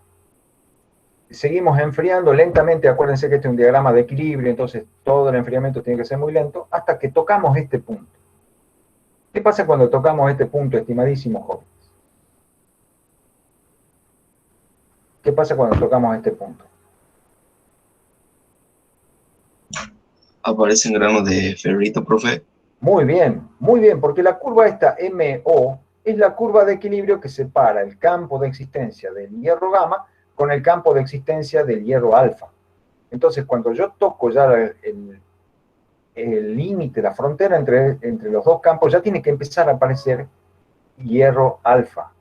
Seguimos enfriando lentamente, acuérdense que este es un diagrama de equilibrio, entonces todo el enfriamiento tiene que ser muy lento, hasta que tocamos este punto. ¿Qué pasa cuando tocamos este punto, estimadísimos jóvenes? ¿Qué pasa cuando tocamos este punto? Aparecen granos de ferrito, profe. Muy bien, porque la curva esta MO es la curva de equilibrio que separa el campo de existencia del hierro gamma con el campo de existencia del hierro alfa. Entonces, cuando yo toco ya el límite, la frontera entre los dos campos, ya tiene que empezar a aparecer hierro alfa.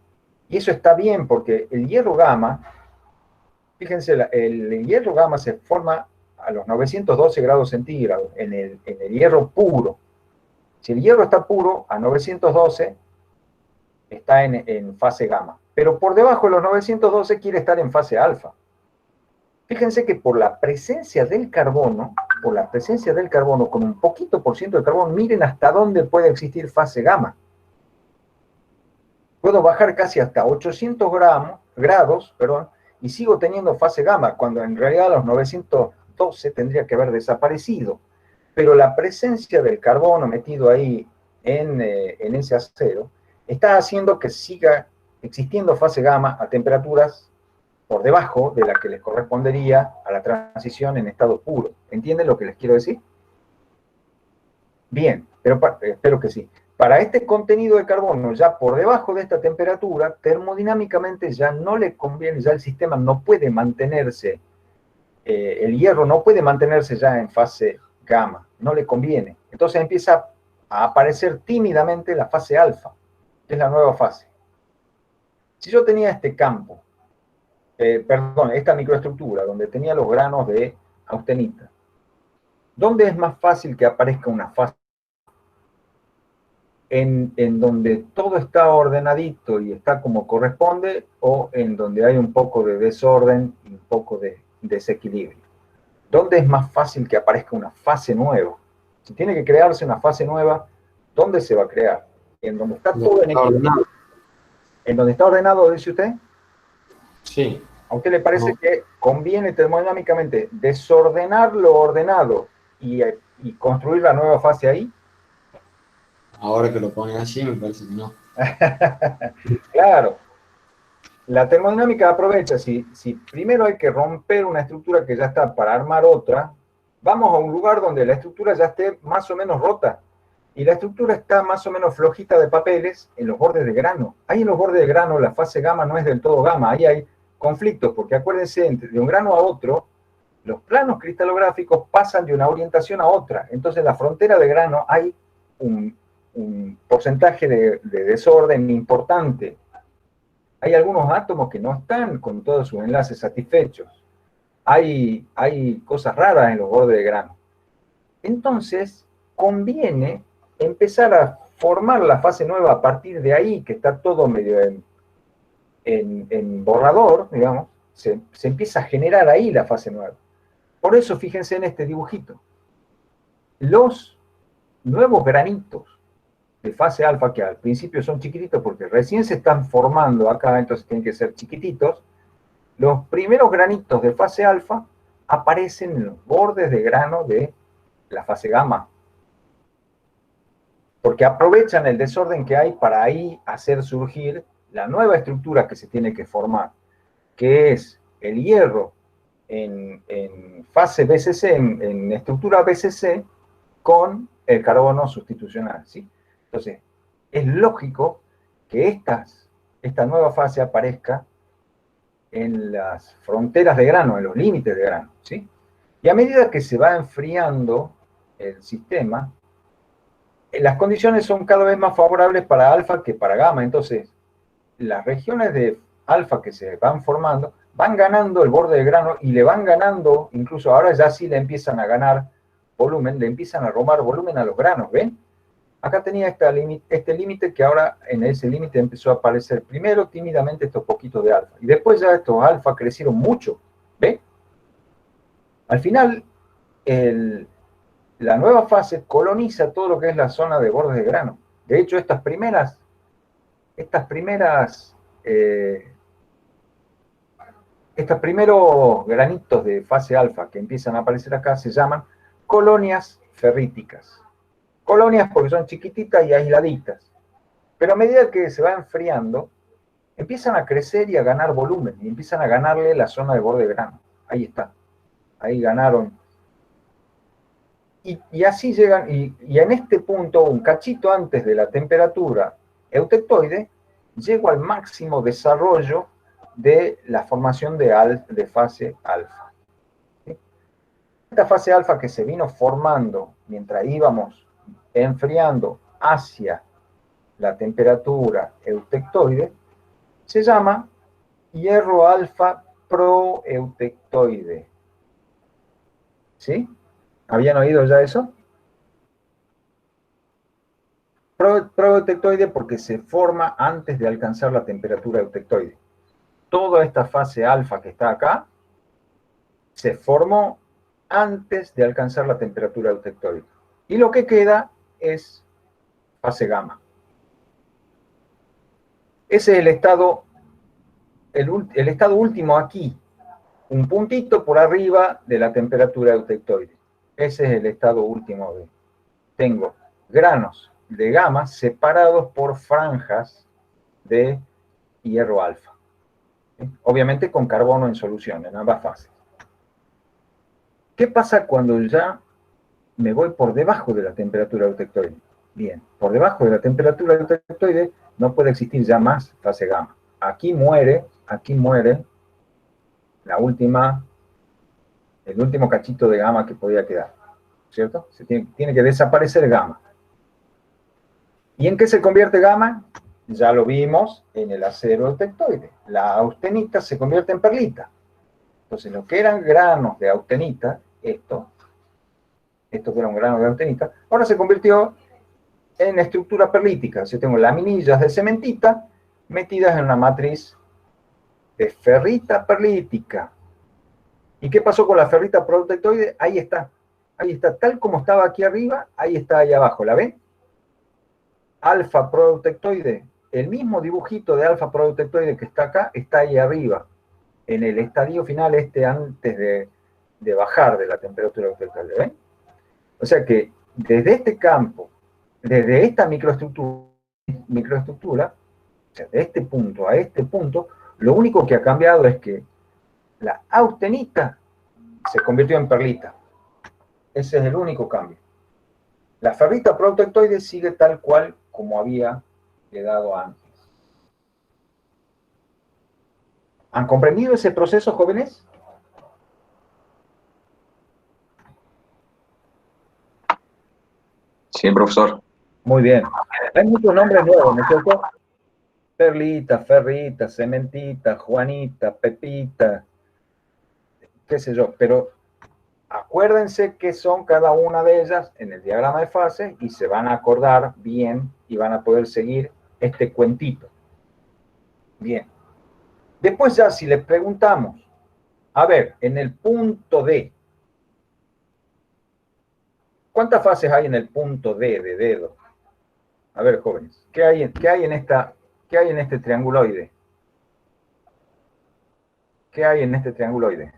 Y eso está bien, porque el hierro gamma, fíjense, el hierro gamma se forma a los 912 grados centígrados en el hierro puro. Si el hierro está puro, a 912, está en fase gamma. Pero por debajo de los 912 quiere estar en fase alfa. Fíjense que por la presencia del carbono, con un poquito por ciento de carbono, miren hasta dónde puede existir fase gamma. Puedo bajar casi hasta 800 grados, y sigo teniendo fase gamma, cuando en realidad a los 912 tendría que haber desaparecido. Pero la presencia del carbono metido ahí en ese acero está haciendo que siga existiendo fase gamma a temperaturas por debajo de la que les correspondería a la transición en estado puro. ¿Entienden lo que les quiero decir? Bien, pero espero que sí. Para este contenido de carbono, ya por debajo de esta temperatura, termodinámicamente ya no le conviene, ya el sistema no puede mantenerse, el hierro no puede mantenerse ya en fase gamma, no le conviene. Entonces empieza a aparecer tímidamente la fase alfa, que es la nueva fase. Si yo tenía este campo, perdón, esta microestructura, donde tenía los granos de austenita, ¿dónde es más fácil que aparezca una fase? En donde todo está ordenadito y está como corresponde, o en donde hay un poco de desorden y un poco de desequilibrio. ¿Dónde es más fácil que aparezca una fase nueva? Si tiene que crearse una fase nueva, ¿dónde se va a crear? En donde está todo en equilibrio. ¿En donde está ordenado, dice usted? Sí. ¿A usted le parece que conviene termodinámicamente desordenar lo ordenado y construir la nueva fase ahí? Ahora que lo ponen así, me parece que no. Claro. La termodinámica aprovecha, si primero hay que romper una estructura que ya está para armar otra, vamos a un lugar donde la estructura ya esté más o menos rota. Y la estructura está más o menos flojita de papeles en los bordes de grano. Ahí en los bordes de grano la fase gamma no es del todo gamma, ahí hay conflictos, porque acuérdense, de un grano a otro, los planos cristalográficos pasan de una orientación a otra. Entonces en la frontera de grano hay un porcentaje de desorden importante. Hay algunos átomos que no están con todos sus enlaces satisfechos. Hay cosas raras en los bordes de grano. Entonces, conviene empezar a formar la fase nueva a partir de ahí, que está todo medio en borrador, digamos, se empieza a generar ahí la fase nueva. Por eso, fíjense en este dibujito. Los nuevos granitos de fase alfa, que al principio son chiquititos porque recién se están formando acá, entonces tienen que ser chiquititos, los primeros granitos de fase alfa aparecen en los bordes de grano de la fase gamma. Porque aprovechan el desorden que hay para ahí hacer surgir la nueva estructura que se tiene que formar, que es el hierro en fase BCC, en estructura BCC, con el carbono sustitucional, ¿sí? Entonces, es lógico que esta nueva fase aparezca en las fronteras de grano, en los límites de grano, ¿sí? Y a medida que se va enfriando el sistema, las condiciones son cada vez más favorables para alfa que para gamma. Entonces, las regiones de alfa que se van formando van ganando el borde de grano y le van ganando, incluso ahora ya sí le empiezan a ganar volumen, le empiezan a robar volumen a los granos, ¿ven? Acá tenía este límite que ahora en ese límite empezó a aparecer primero tímidamente estos poquitos de alfa. Y después ya estos alfa crecieron mucho, ¿ven? Al final, la nueva fase coloniza todo lo que es la zona de bordes de grano. De hecho, estos primeros granitos de fase alfa que empiezan a aparecer acá se llaman colonias ferríticas. Colonias porque son chiquititas y aisladitas. Pero a medida que se va enfriando, empiezan a crecer y a ganar volumen, y empiezan a ganarle la zona de borde de grano. Ahí está. Ahí ganaron. Y así llegan, y en este punto, un cachito antes de la temperatura eutectoide, llego al máximo desarrollo de la formación de fase alfa. ¿Sí? Esta fase alfa que se vino formando mientras íbamos enfriando hacia la temperatura eutectoide, se llama hierro alfa proeutectoide. ¿Sí? ¿Habían oído ya eso? Proeutectoide porque se forma antes de alcanzar la temperatura eutectoide. Toda esta fase alfa que está acá se formó antes de alcanzar la temperatura eutectoide. Y lo que queda es fase gamma. Ese es el estado último aquí, un puntito por arriba de la temperatura eutectoide. Ese es el estado último. Tengo granos de gamma separados por franjas de hierro alfa. ¿Sí? Obviamente con carbono en solución, en ambas fases. ¿Qué pasa cuando ya me voy por debajo de la temperatura eutectoide. Bien, por debajo de la temperatura eutectoide no puede existir ya más fase gamma. Aquí muere el último cachito de gamma que podía quedar, ¿cierto? Tiene que desaparecer gamma. ¿Y en qué se convierte gamma? Ya lo vimos en el acero eutectoide. La austenita se convierte en perlita. Entonces, lo que eran granos de austenita, esto que era un grano de austenita, ahora se convirtió en estructura perlítica. O sea, tengo laminillas de cementita metidas en una matriz de ferrita perlítica. ¿Y qué pasó con la ferrita proteictoide? Ahí está, tal como estaba aquí arriba, ahí está ahí abajo, ¿la ven? Alfa proteictoide, el mismo dibujito de alfa proteictoide que está acá, está ahí arriba, en el estadio final antes de bajar de la temperatura eutectoide, ¿ven? O sea que desde este campo, desde esta microestructura, o sea, de este punto a este punto, lo único que ha cambiado es que la austenita se convirtió en perlita. Ese es el único cambio. La ferrita proteictoide sigue tal cual como había quedado antes. ¿Han comprendido ese proceso, jóvenes? Sí, profesor. Muy bien. Hay muchos nombres nuevos, ¿no es cierto? Perlita, ferrita, cementita, Juanita, Pepita, qué sé yo, pero acuérdense que son cada una de ellas en el diagrama de fase y se van a acordar bien y van a poder seguir este cuentito. Bien. Después ya si les preguntamos, a ver, en el punto D, ¿cuántas fases hay en el punto D de dedo? A ver, jóvenes, ¿qué hay en este trianguloide? ¿Qué hay en este trianguloide?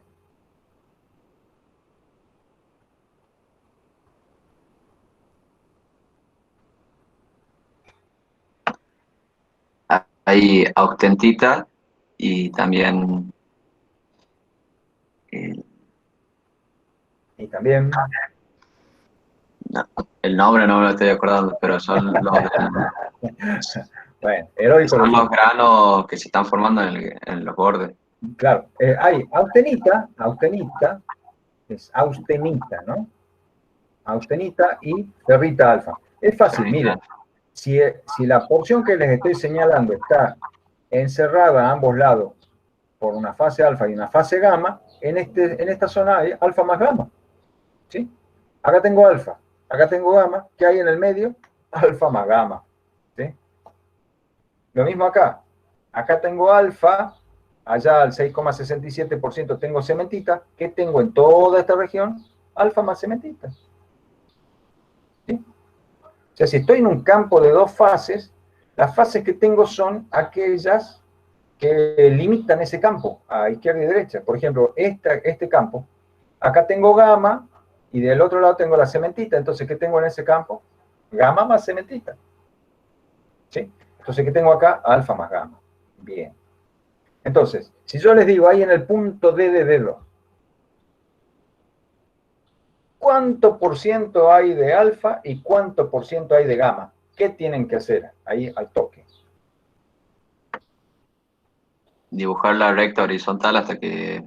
Hay austentita y también Y también... no, el nombre no me lo estoy acordando, pero son Bueno, heroico. son los granos que se están formando en los bordes. Claro, hay austenita, es austenita, ¿no? Austenita y ferrita alfa. Es fácil, miren, si la porción que les estoy señalando está encerrada a ambos lados por una fase alfa y una fase gamma, en esta zona hay alfa más gamma, ¿sí? Acá tengo alfa, acá tengo gamma, ¿qué hay en el medio? Alfa más gamma, ¿sí? Lo mismo acá, acá tengo alfa, allá al 6,67% tengo cementita, ¿qué tengo en toda esta región? Alfa más cementita. ¿Sí? O sea, si estoy en un campo de dos fases, las fases que tengo son aquellas que limitan ese campo a izquierda y derecha. Por ejemplo, este campo, acá tengo gamma y del otro lado tengo la cementita. Entonces, ¿qué tengo en ese campo? Gamma más cementita. ¿Sí? Entonces, ¿qué tengo acá? Alfa más gamma. Bien. Entonces, si yo les digo ahí en el punto D de dedo, ¿cuánto por ciento hay de alfa y cuánto por ciento hay de gamma? ¿Qué tienen que hacer ahí al toque? Dibujar la recta horizontal hasta que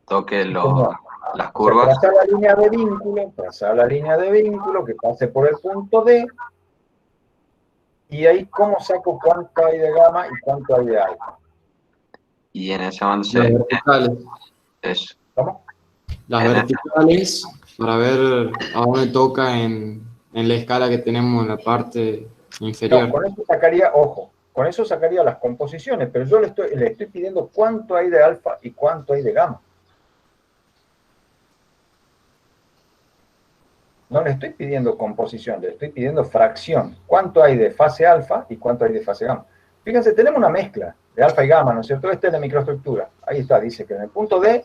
toque las curvas. O sea, trazar la línea de vínculo que pase por el punto D. Y ahí, ¿cómo saco cuánto hay de gamma y cuánto hay de alfa? Y en ese momento Las verticales. eso. ¿Cómo? Las verticales, para ver a dónde toca en la escala que tenemos en la parte inferior. No, con eso sacaría, ojo, con eso sacaría las composiciones, pero yo le estoy pidiendo cuánto hay de alfa y cuánto hay de gamma. No le estoy pidiendo composición, le estoy pidiendo fracción. ¿Cuánto hay de fase alfa y cuánto hay de fase gamma? Fíjense, tenemos una mezcla de alfa y gamma, ¿no es cierto? Esta es la microestructura. Ahí está, dice que en el punto D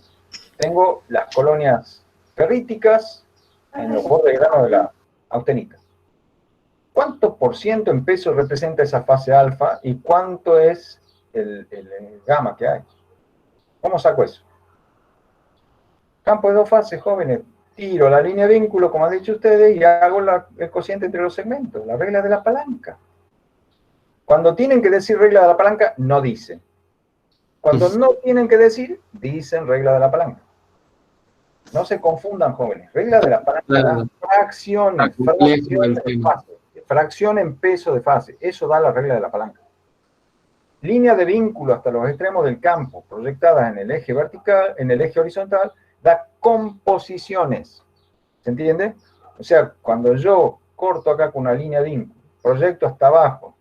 tengo las colonias ferríticas en los bordes de grano de la austenita. ¿Cuánto por ciento en peso representa esa fase alfa y cuánto es el gamma que hay? ¿Cómo saco eso? Campo de dos fases, jóvenes. tiro la línea de vínculo, como han dicho ustedes, y hago el cociente entre los segmentos, la regla de la palanca. Cuando tienen que decir regla de la palanca, no dicen. Cuando no tienen que decir, dicen regla de la palanca. No se confundan, jóvenes. Regla de la palanca da fracciones, fracción en peso de fase. Eso da la regla de la palanca. Línea de vínculo hasta los extremos del campo, proyectadas en el eje vertical, en el eje horizontal, da composiciones. ¿Se entiende? O sea, cuando yo corto acá con una línea de vínculo, proyecto hasta abajo,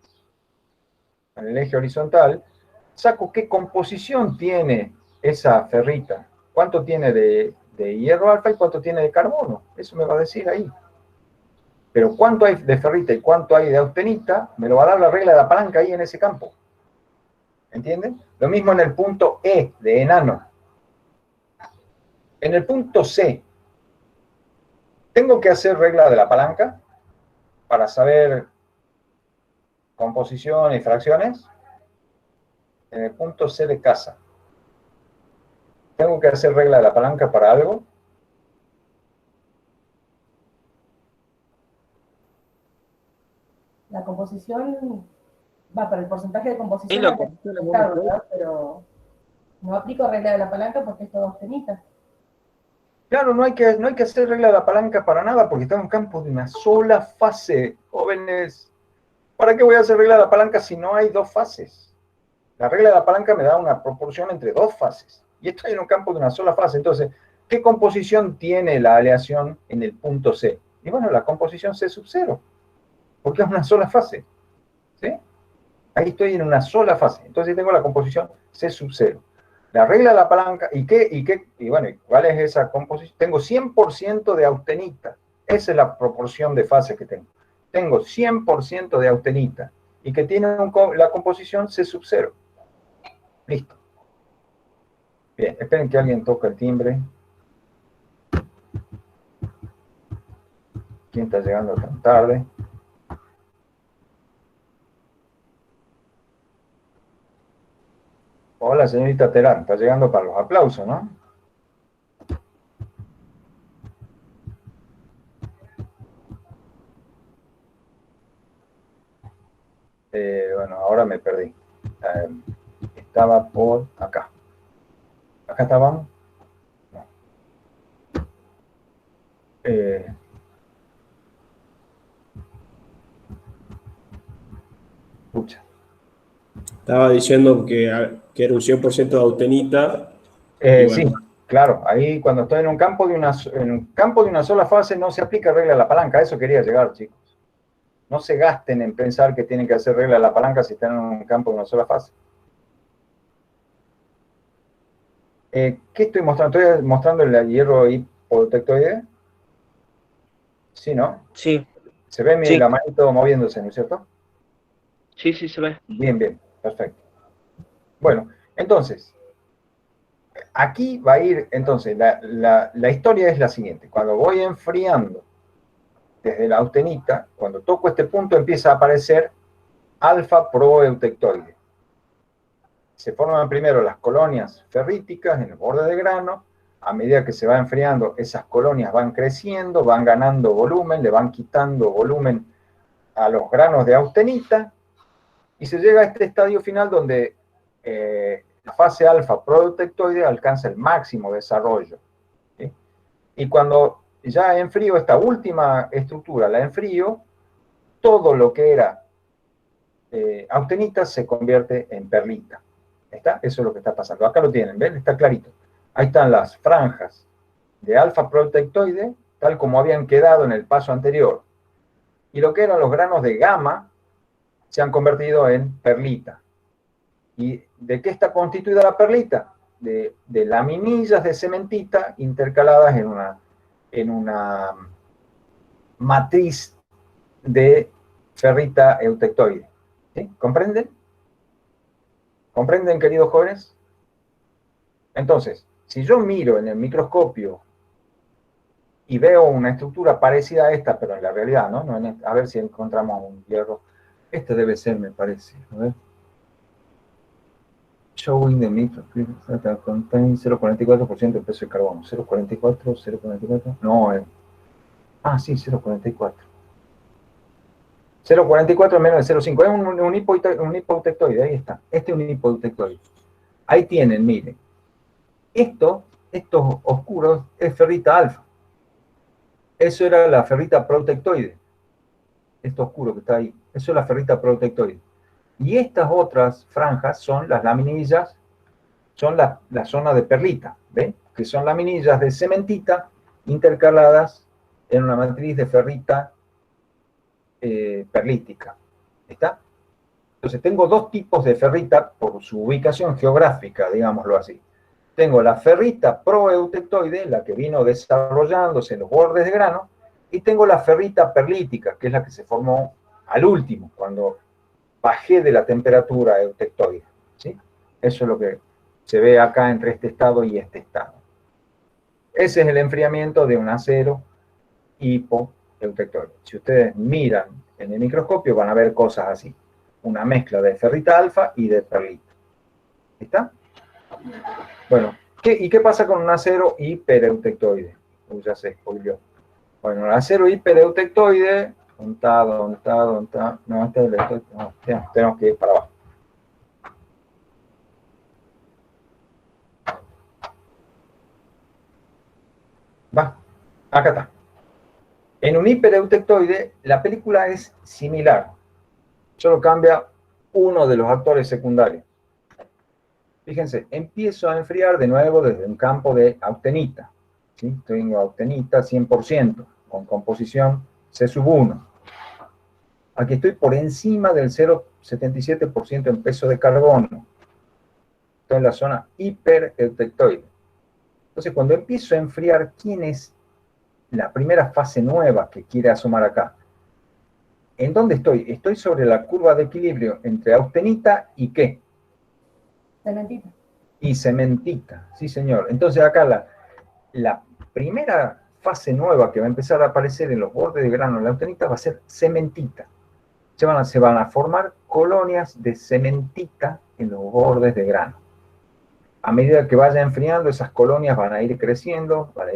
en el eje horizontal, saco qué composición tiene esa ferrita. ¿Cuánto tiene de hierro alfa y cuánto tiene de carbono? Eso me va a decir ahí. Pero cuánto hay de ferrita y cuánto hay de austenita, me lo va a dar la regla de la palanca ahí en ese campo. ¿Entienden? Lo mismo en el punto E, de enano. En el punto C, tengo que hacer regla de la palanca para saber composición y fracciones. En el punto C de casa, ¿tengo que hacer regla de la palanca para algo? La composición va para el porcentaje de composición, Sí, la composición es muy ¿verdad? Pero no aplico regla de la palanca porque es todo austenita. Claro, no hay que hacer regla de la palanca para nada porque está en un campo de una sola fase, jóvenes. ¿Para qué voy a hacer regla de la palanca si no hay dos fases? La regla de la palanca me da una proporción entre dos fases. Y estoy en un campo de una sola fase. Entonces, ¿qué composición tiene la aleación en el punto C? Y bueno, la composición C sub 0. Porque es una sola fase. ¿Sí? Ahí estoy en una sola fase. Entonces tengo la composición C sub 0. La regla de la palanca, y bueno, ¿cuál es esa composición? Tengo 100% de austenita. Esa es la proporción de fase que tengo. Tengo 100% de austenita. Y que tiene la composición C sub 0. Listo. Bien, esperen que alguien toque el timbre. ¿Quién está llegando tan tarde? Hola, señorita Terán, está llegando para los aplausos, ¿no? Bueno, ahora me perdí. Estaba por acá. ¿Acá estábamos? No. Escucha. Estaba diciendo que era un 100% de austenita. Bueno. Sí, claro, ahí cuando estoy en un campo de una sola fase no se aplica regla de la palanca, a eso quería llegar, chicos. No se gasten en pensar que tienen que hacer regla de la palanca si están en un campo de una sola fase. ¿Qué estoy mostrando? ¿Estoy mostrando el hierro hipodetectoide? Sí, ¿no? Sí. Se ve la manito moviéndose, ¿no es cierto? Sí, sí, se ve. Bien, bien, perfecto. Bueno, entonces, aquí va a ir, entonces, la historia es la siguiente. Cuando voy enfriando desde la austenita, cuando toco este punto empieza a aparecer alfa proeutectoide. Se forman primero las colonias ferríticas en el borde de grano. A medida que se va enfriando, esas colonias van creciendo, van ganando volumen, le van quitando volumen a los granos de austenita, y se llega a este estadio final donde la fase alfa proeutectoide alcanza el máximo desarrollo. ¿Sí? Y cuando ya enfrío esta última estructura, la enfrío, todo lo que era austenita se convierte en perlita. ¿Está? Eso es lo que está pasando. Acá lo tienen, ¿ven? Está clarito. Ahí están las franjas de alfa proeutectoide, tal como habían quedado en el paso anterior. Y lo que eran los granos de gamma se han convertido en perlita. ¿Y de qué está constituida la perlita? De laminillas de cementita intercaladas en una matriz de ferrita eutectoide. ¿Sí? ¿Comprenden? ¿Comprenden, queridos jóvenes? Entonces, si yo miro en el microscopio y veo una estructura parecida a esta, pero en la realidad, ¿no? A ver si encontramos un hierro. Este debe ser, me parece. A ver. Showing the micro that contains 0,44% de peso de carbono. 0,44, 0,44. No, sí, 0,44. 0,44 menos de 0,5. Es un hipoeutectoide, ahí está. Este es un hipoeutectoide. Ahí tienen, miren. Estos oscuros es ferrita alfa. Eso era la ferrita protectoide. Esto oscuro que está ahí. Eso es la ferrita protectoide. Y estas otras franjas son las laminillas, son la zona de perlita, ¿ven? Que son laminillas de cementita intercaladas en una matriz de ferrita perlítica. ¿Está? Entonces tengo dos tipos de ferrita por su ubicación geográfica, digámoslo así. Tengo la ferrita proeutectoide, la que vino desarrollándose en los bordes de grano, y tengo la ferrita perlítica, que es la que se formó al último, cuando bajé de la temperatura eutectoide. ¿Sí? Eso es lo que se ve acá entre este estado y este estado. Ese es el enfriamiento de un acero hipoeutectoide. Si ustedes miran en el microscopio van a ver cosas así. Una mezcla de ferrita alfa y de perlita. ¿Está? Bueno, ¿y qué pasa con un acero hipereutectoide? Ya se spoileó. Bueno, el acero hipereutectoide, ¿dónde está? No, tenemos que ir para abajo. Va, acá está. En un hipereutectoide, la película es similar. Solo cambia uno de los actores secundarios. Fíjense, empiezo a enfriar de nuevo desde un campo de austenita. ¿Sí? Tengo austenita 100%, con composición C1. Aquí estoy por encima del 0,77% en peso de carbono. Estoy en la zona hipereutectoide. Entonces, cuando empiezo a enfriar, ¿quién es la primera fase nueva que quiere asomar acá? ¿En dónde estoy? Estoy sobre la curva de equilibrio entre austenita y ¿qué? Cementita. Y cementita, sí señor. Entonces acá la primera fase nueva que va a empezar a aparecer en los bordes de grano de la austenita va a ser cementita. Se van a formar colonias de cementita en los bordes de grano. A medida que vaya enfriando, esas colonias van a ir creciendo, van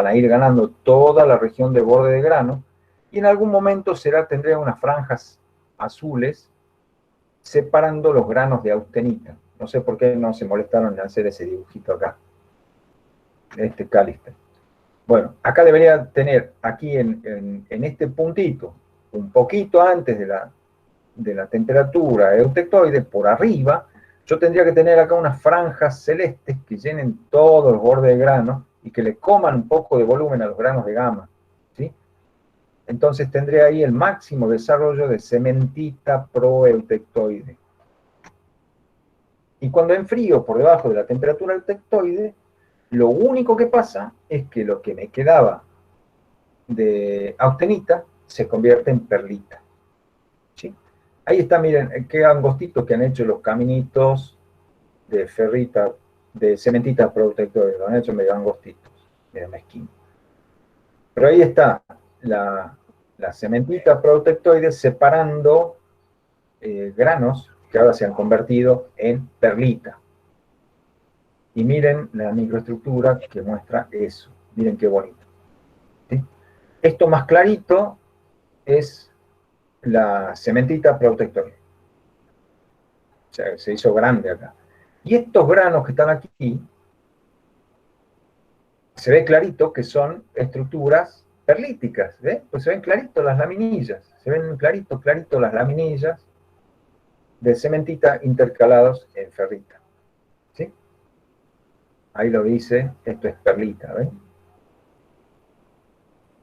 a ir ganando toda la región de borde de grano, y en algún momento tendrá unas franjas azules separando los granos de austenita. No sé por qué no se molestaron en hacer ese dibujito acá, este cáliz. Bueno, acá debería tener, aquí en este puntito, un poquito antes de la temperatura eutectoide, por arriba, yo tendría que tener acá unas franjas celestes que llenen todos los bordes de grano y que le coman un poco de volumen a los granos de gamma. ¿Sí? Entonces tendré ahí el máximo desarrollo de cementita proeutectoide. Y cuando enfrío por debajo de la temperatura eutectoide, lo único que pasa es que lo que me quedaba de austenita se convierte en perlita. ¿Sí? Ahí está, miren, qué angostitos que han hecho los caminitos de ferrita, de cementita proeutectoide. Lo han hecho medio angostitos, medio mezquino. Pero ahí está la cementita proeutectoide separando granos que ahora se han convertido en perlita. Y miren la microestructura que muestra eso. Miren qué bonito. ¿Sí? Esto más clarito es la cementita proeutectoide. O sea, se hizo grande acá. Y estos granos que están aquí, se ve clarito que son estructuras perlíticas. ¿Ves? Pues se ven clarito las laminillas. Se ven clarito las laminillas de cementita intercalados en ferrita. ¿Sí? Ahí lo dice, esto es perlita, ¿ven?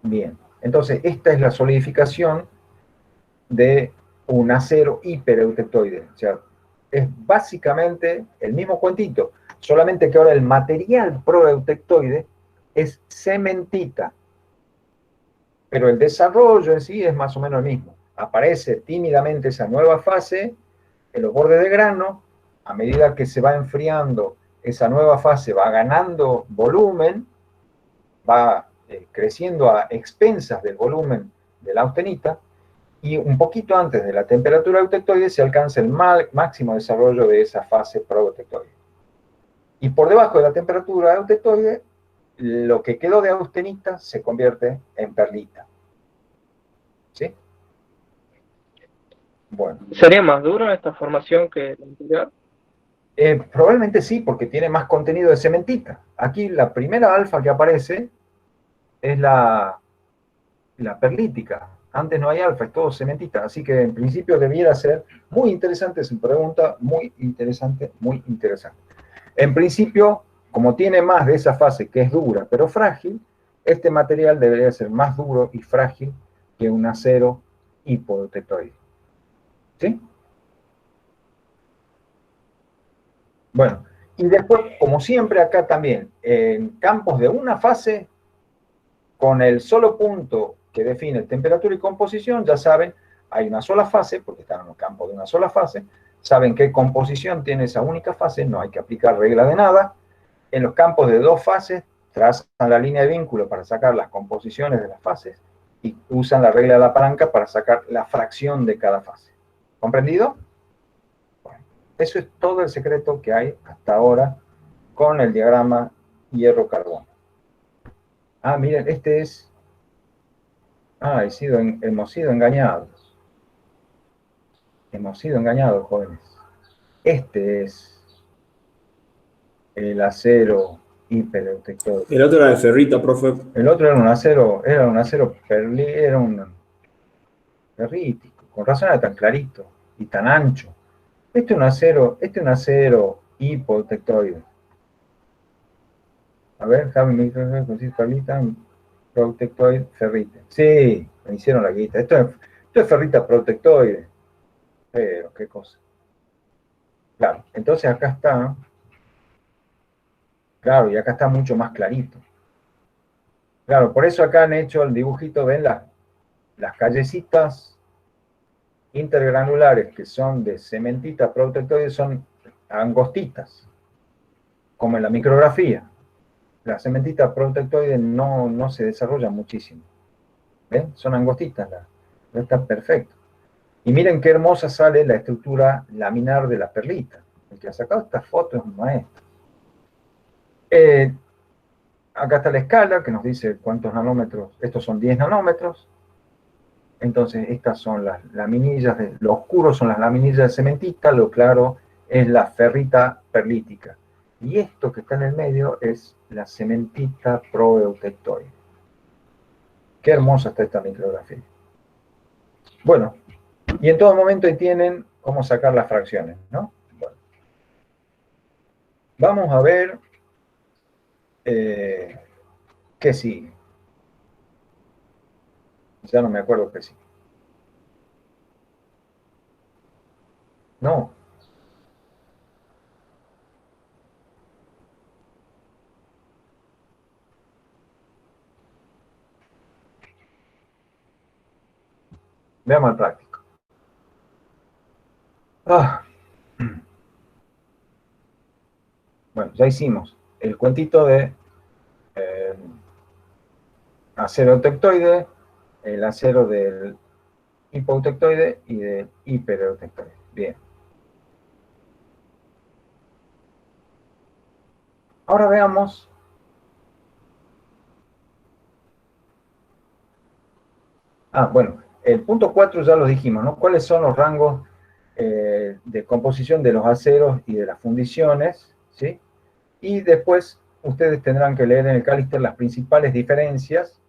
Bien, entonces esta es la solidificación de un acero hipereutectoide. O sea, es básicamente el mismo cuentito, solamente que ahora el material proeutectoide es cementita. Pero el desarrollo en sí es más o menos el mismo. Aparece tímidamente esa nueva fase en los bordes de grano. A medida que se va enfriando, esa nueva fase va ganando volumen, va creciendo a expensas del volumen de la austenita, y un poquito antes de la temperatura eutectoide se alcanza el máximo desarrollo de esa fase proeutectoide. Y por debajo de la temperatura eutectoide, lo que quedó de austenita se convierte en perlita. ¿Sí? Bueno. ¿Sería más dura esta formación que la anterior? Probablemente sí, porque tiene más contenido de cementita. Aquí la primera alfa que aparece es la perlítica. Antes no hay alfa, es todo cementita. Así que en principio debiera ser muy interesante su pregunta, muy interesante, muy interesante. En principio, como tiene más de esa fase que es dura pero frágil, este material debería ser más duro y frágil que un acero hipoeutectoide. ¿Sí? Bueno, y después, como siempre acá también, en campos de una fase, con el solo punto que define temperatura y composición, ya saben, hay una sola fase, porque están en los campos de una sola fase, saben qué composición tiene esa única fase, no hay que aplicar regla de nada. En los campos de dos fases, trazan la línea de vínculo para sacar las composiciones de las fases, y usan la regla de la palanca para sacar la fracción de cada fase. ¿Comprendido? Eso es todo el secreto que hay hasta ahora con el diagrama hierro-carbono. Ah, miren, este es... Ah, hemos sido engañados. Hemos sido engañados, jóvenes. Este es el acero hipereutectoide. El otro era de ferrita, profe. El otro era un acero era un ferrítico. Con razón era tan clarito y tan ancho. Este es un acero hipoeutectoide. A ver, Javi, me dice perlita, proeutectoide, ferrita. Sí, me hicieron la guita. Esto es ferrita proeutectoide. Pero, qué cosa. Claro, entonces acá está. Claro, y acá está mucho más clarito. Claro, por eso acá han hecho el dibujito, ven las callecitas intergranulares que son de cementita proeutectoide, son angostitas, como en la micrografía. La cementita proeutectoide no se desarrolla muchísimo. ¿Ven? Son angostitas, está perfecto. Y miren qué hermosa sale la estructura laminar de la perlita. El que ha sacado esta foto es un maestro. Acá está la escala que nos dice cuántos nanómetros. Estos son 10 nanómetros. Entonces, estas son las laminillas, lo oscuro son las laminillas de cementita, lo claro es la ferrita perlítica. Y esto que está en el medio es la cementita proeutectoide. Qué hermosa está esta micrografía. Bueno, y en todo momento ahí tienen cómo sacar las fracciones, ¿no? Bueno. Vamos a ver qué sigue. Ya no me acuerdo qué sigue. No. Veamos al práctico. Bueno, ya hicimos el cuentito de acero eutectoide, el acero del hipoeutectoide y del hipereutectoide. Bien. Ahora veamos bueno, el punto 4 ya lo dijimos, ¿no? ¿Cuáles son los rangos de composición de los aceros y de las fundiciones? ¿Sí? Y después ustedes tendrán que leer en el Calister las principales diferencias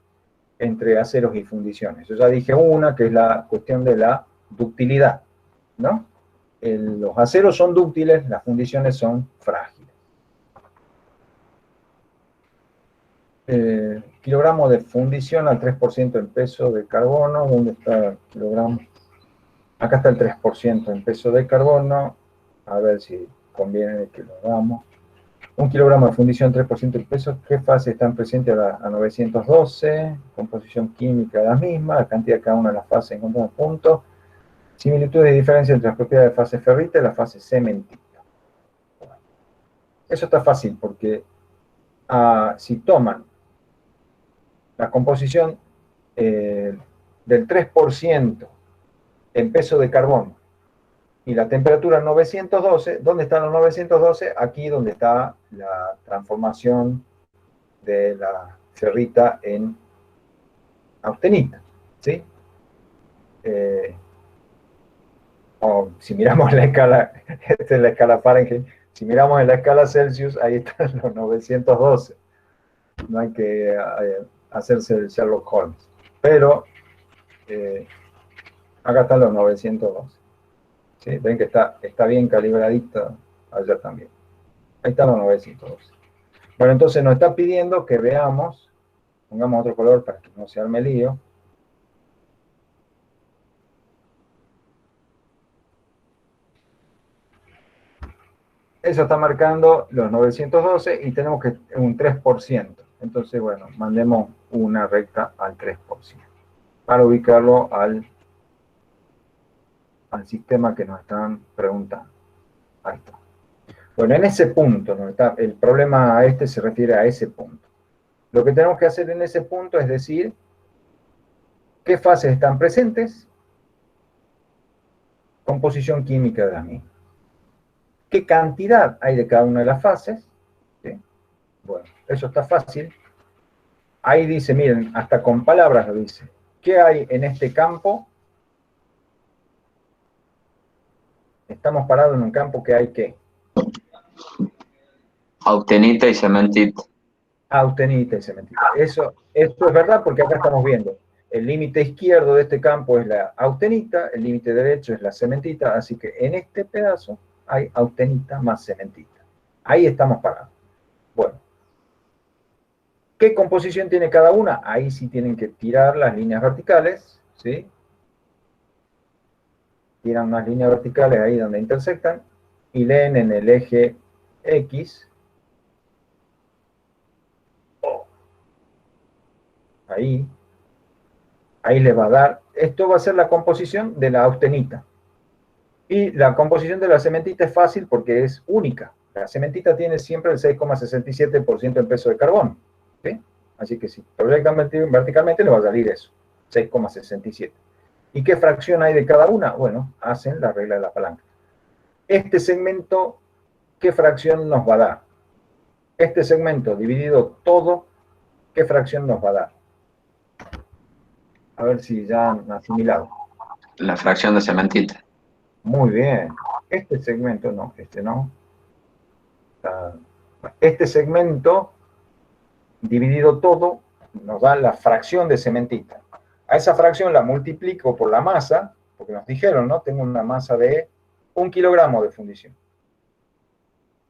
entre aceros y fundiciones. Yo ya dije una, que es la cuestión de la ductilidad, ¿no? Los aceros son dúctiles, las fundiciones son frágiles. Kilogramo de fundición al 3% en peso de carbono. ¿Dónde está el kilogramo? Acá está el 3% en peso de carbono. A ver si conviene que lo hagamos. Un kilogramo de fundición 3% en peso. ¿Qué fases están presentes a 912? Composición química la misma. La cantidad de cada una de las fases encontramos puntos. Similitudes y diferencias entre las propiedades de fase ferrita y la fase cementita. Bueno, eso está fácil porque si toman la composición del 3% en peso de carbono y la temperatura 912, ¿dónde están los 912? Aquí donde está la transformación de la ferrita en austenita, ¿sí? O si miramos la escala, esta es la escala Fahrenheit, si miramos en la escala Celsius, ahí están los 912. No hay que hacerse el Sherlock Holmes. Pero acá están los 912. ¿Sí? Ven que está bien calibradito allá también. Ahí están los 912. Bueno, entonces nos está pidiendo que veamos, pongamos otro color para que no se arme lío. Eso está marcando los 912 y tenemos que un 3%. Entonces, bueno, mandemos una recta al 3% para ubicarlo al sistema que nos están preguntando. Ahí está. Bueno, en ese punto, ¿no? El problema este se refiere a ese punto. Lo que tenemos que hacer en ese punto es decir qué fases están presentes, composición química de las mismas. ¿Qué cantidad hay de cada una de las fases? ¿Sí? Bueno, eso está fácil. Ahí dice, miren, hasta con palabras lo dice. ¿Qué hay en este campo? Estamos parados en un campo que hay ¿qué? Austenita y cementita. Austenita y cementita. Esto es verdad porque acá estamos viendo. El límite izquierdo de este campo es la austenita, el límite derecho es la cementita, así que en este pedazo hay austenita más cementita. Ahí estamos parados. Bueno. ¿Qué composición tiene cada una? Ahí sí tienen que tirar las líneas verticales, ¿sí? Tiran unas líneas verticales ahí donde intersectan y leen en el eje X. Ahí les va a dar, esto va a ser la composición de la austenita. Y la composición de la cementita es fácil porque es única. La cementita tiene siempre el 6,67% en peso de carbono. ¿Sí? Así que sí, verticalmente le va a salir eso, 6,67. ¿Y qué fracción hay de cada una? Bueno, hacen la regla de la palanca. Este segmento, ¿qué fracción nos va a dar? Este segmento dividido todo, ¿qué fracción nos va a dar? A ver si ya han asimilado. La fracción de cementita. Muy bien. Este segmento, no, este no. Este segmento dividido todo nos da la fracción de cementita. A esa fracción la multiplico por la masa, porque nos dijeron, ¿no? Tengo una masa de 1 kilogramo de fundición.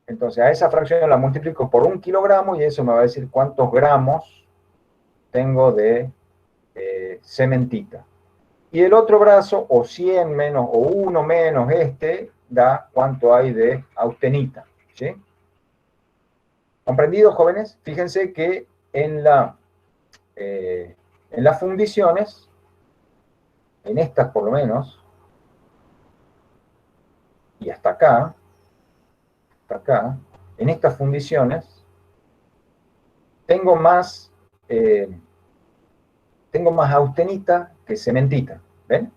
Entonces a esa fracción la multiplico por 1 kilogramo y eso me va a decir cuántos gramos tengo de cementita. Y el otro brazo, o 100 menos, o 1 menos da cuánto hay de austenita. ¿Sí? ¿Comprendido, jóvenes? Fíjense que en las fundiciones, en estas por lo menos, y hasta acá, en estas fundiciones, tengo más austenita que cementita. ¿Ven?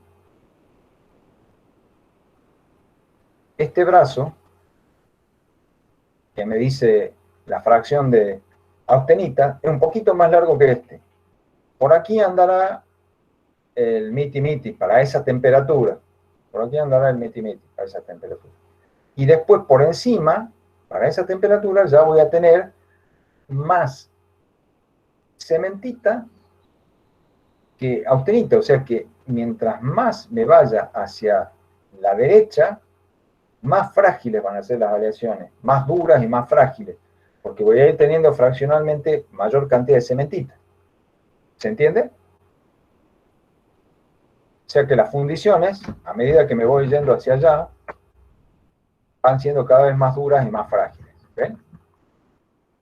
Este brazo, que me dice la fracción de austenita, es un poquito más largo que este. Por aquí andará el miti-miti para esa temperatura. Por aquí andará el miti-miti para esa temperatura. Y después por encima, para esa temperatura, ya voy a tener más cementita que austenita. O sea que mientras más me vaya hacia la derecha, más frágiles van a ser las aleaciones, más duras y más frágiles, porque voy a ir teniendo fraccionalmente mayor cantidad de cementita. ¿Se entiende? O sea que las fundiciones, a medida que me voy yendo hacia allá, van siendo cada vez más duras y más frágiles. ¿Ven?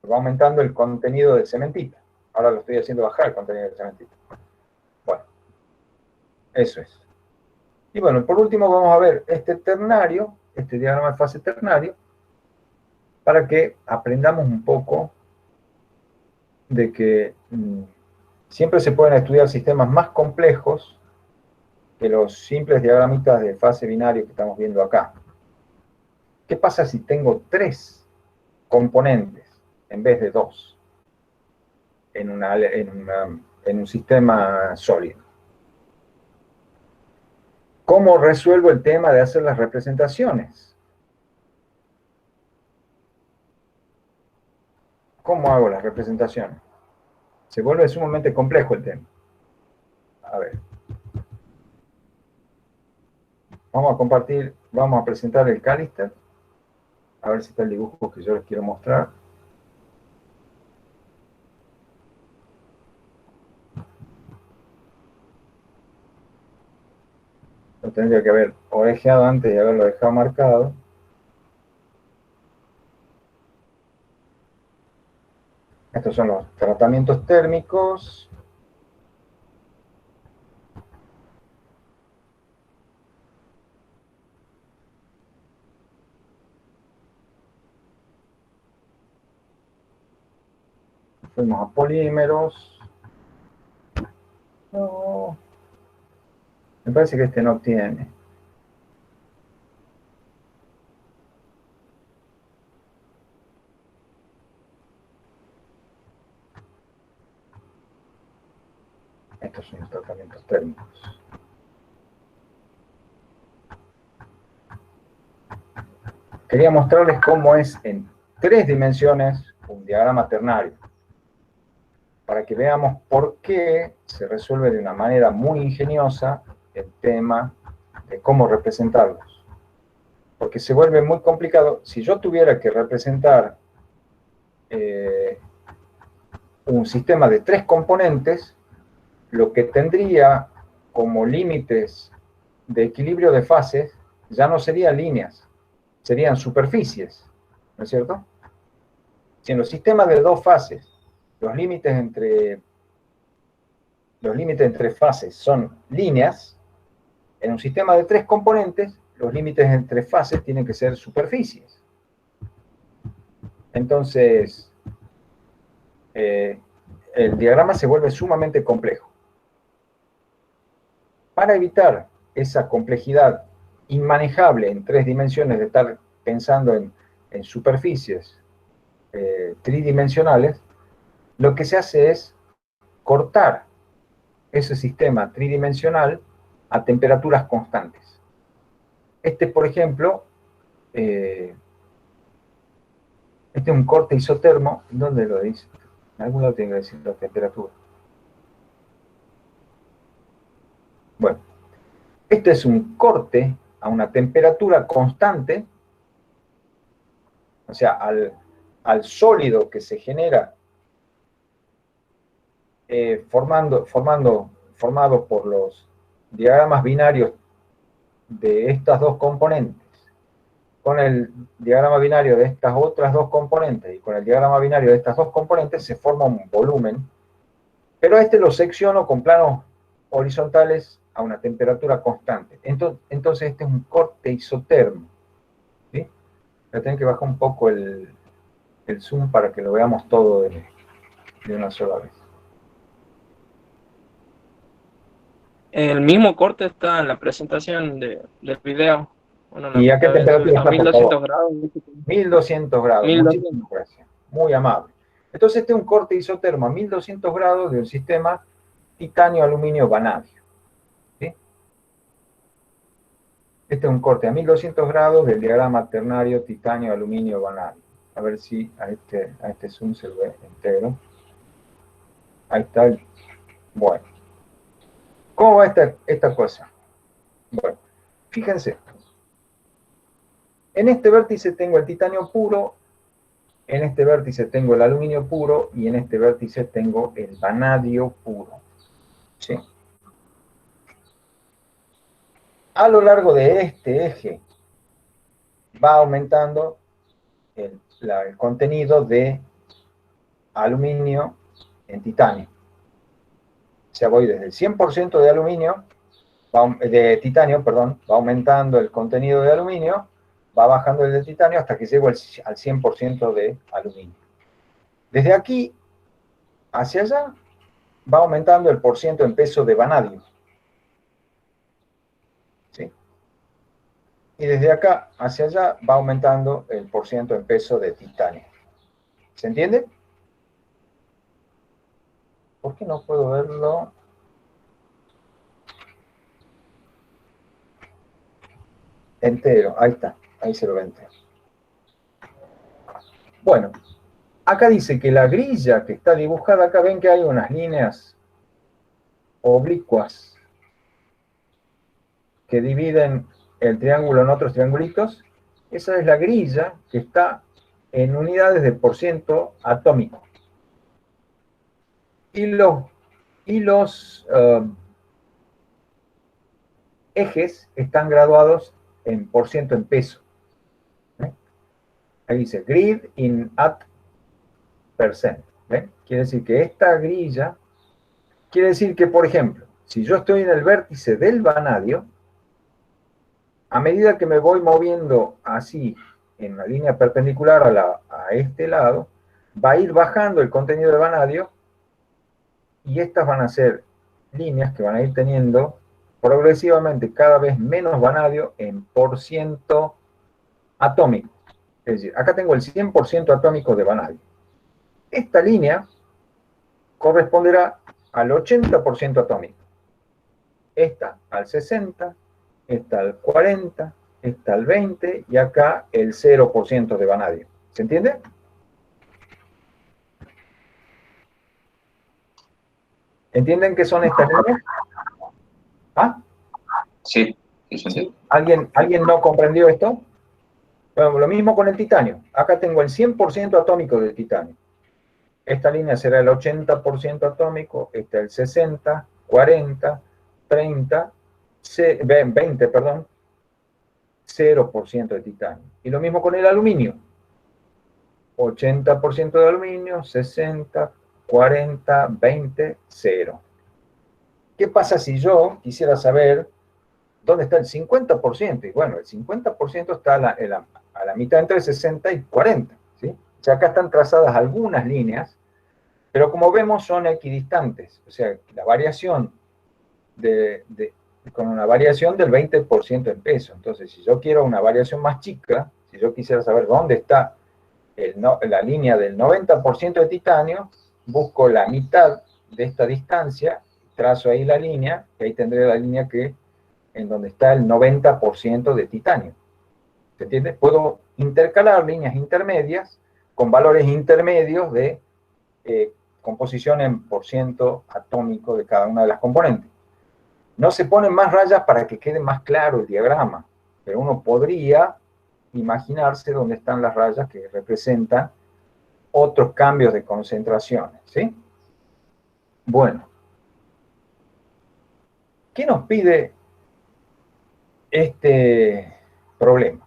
Va aumentando el contenido de cementita. Ahora lo estoy haciendo bajar el contenido de cementita. Bueno, eso es. Y bueno, por último vamos a ver este ternario, este diagrama de fase ternario, para que aprendamos un poco de que siempre se pueden estudiar sistemas más complejos que los simples diagramitas de fase binario que estamos viendo acá. ¿Qué pasa si tengo 3 componentes en vez de 2 en un sistema sólido? ¿Cómo resuelvo el tema de hacer las representaciones? ¿Cómo hago las representaciones? Se vuelve sumamente complejo el tema. A ver. Vamos a compartir, vamos a presentar el Callister. A ver si está el dibujo que yo les quiero mostrar. Lo tendría que haber orejeado antes de haberlo dejado marcado. Estos son los tratamientos térmicos. Fuimos a polímeros. No. Me parece que este no tiene. Estos son los tratamientos térmicos. Quería mostrarles cómo es en 3 dimensiones un diagrama ternario, para que veamos por qué se resuelve de una manera muy ingeniosa el tema de cómo representarlos. Porque se vuelve muy complicado. Si yo tuviera que representar un sistema de 3 componentes, lo que tendría como límites de equilibrio de fases ya no serían líneas, serían superficies, ¿no es cierto? Si en los sistemas de 2 fases los límites entre fases son líneas, en un sistema de 3 componentes los límites entre fases tienen que ser superficies. Entonces, el diagrama se vuelve sumamente complejo. Para evitar esa complejidad inmanejable en 3 dimensiones de estar pensando en superficies tridimensionales, lo que se hace es cortar ese sistema tridimensional a temperaturas constantes. Por ejemplo, este es un corte isotermo. ¿Dónde lo dice? En algún lado tiene que decir la temperatura. Bueno, este es un corte a una temperatura constante, o sea, al sólido que se genera formado por los diagramas binarios de estas 2 componentes, con el diagrama binario de estas otras 2 componentes y con el diagrama binario de estas 2 componentes, se forma un volumen, pero lo secciono con planos horizontales a una temperatura constante. Entonces este es un corte isotermo. ¿Sí? Voy a tener que bajar un poco el zoom para que lo veamos todo de una sola vez. El mismo corte está en la presentación del video. Bueno, ¿Y a qué temperatura está, a 1200 por favor? grados. 1200 grados. 1200. Muchísimas gracias. Muy amable. Entonces este es un corte isotermo a 1200 grados de un sistema titanio-aluminio-vanadio. ¿Sí? Este es un corte a 1200 grados del diagrama ternario titanio-aluminio-vanadio. A ver si a este zoom se lo ve entero. Ahí está. Bueno. ¿Cómo va esta cosa? Bueno, fíjense. En este vértice tengo el titanio puro, en este vértice tengo el aluminio puro y en este vértice tengo el vanadio puro. ¿Sí? A lo largo de este eje va aumentando el contenido de aluminio en titanio. O sea, voy desde el 100% de aluminio, de titanio, perdón, va aumentando el contenido de aluminio, va bajando el de titanio hasta que llego al 100% de aluminio. Desde aquí hacia allá va aumentando el porciento en peso de vanadio. Y desde acá hacia allá va aumentando el porciento en peso de titanio. ¿Se entiende? ¿Por qué no puedo verlo? Entero, ahí está, ahí se lo ve entero. Bueno, acá dice que la grilla que está dibujada, acá ven que hay unas líneas oblicuas que dividen el triángulo en otros triangulitos. Esa es la grilla que está en unidades de porciento atómico. Y los ejes están graduados en porciento en peso. Ahí dice grid in at percent. Quiere decir que esta grilla, quiere decir que, por ejemplo, si yo estoy en el vértice del vanadio, a medida que me voy moviendo así en una línea perpendicular a este lado, va a ir bajando el contenido de vanadio y estas van a ser líneas que van a ir teniendo progresivamente cada vez menos vanadio en porciento atómico. Es decir, acá tengo el 100% atómico de vanadio. Esta línea corresponderá al 80% atómico. Esta al 60%, esta al 40%, esta al 20% y acá el 0% de vanadio. ¿Se entiende? ¿Entienden qué son estas líneas? ¿Ah? Sí, sí, ¿Sí? ¿Alguien no comprendió esto? Bueno, lo mismo con el titanio. Acá tengo el 100% atómico del titanio. Esta línea será el 80% atómico, esta el 60%, 40%, 30%, 20%, perdón, 0% de titanio. Y lo mismo con el aluminio. 80% de aluminio, 60%, 40%, 20%, 0%. ¿Qué pasa si yo quisiera saber dónde está el 50%? Y bueno, el 50% está a la mitad entre 60 y 40. ¿Sí? O sea, acá están trazadas algunas líneas, pero como vemos son equidistantes. O sea, la variación con una variación del 20% en peso. Entonces, si yo quiero una variación más chica, si yo quisiera saber dónde está la línea del 90% de titanio, busco la mitad de esta distancia, trazo ahí la línea, y ahí tendré la línea en donde está el 90% de titanio. ¿Se entiende? Puedo intercalar líneas intermedias con valores intermedios de composición en porciento atómico de cada una de las componentes. No se ponen más rayas para que quede más claro el diagrama, pero uno podría imaginarse dónde están las rayas que representan otros cambios de concentraciones, ¿sí? Bueno, ¿qué nos pide este problema?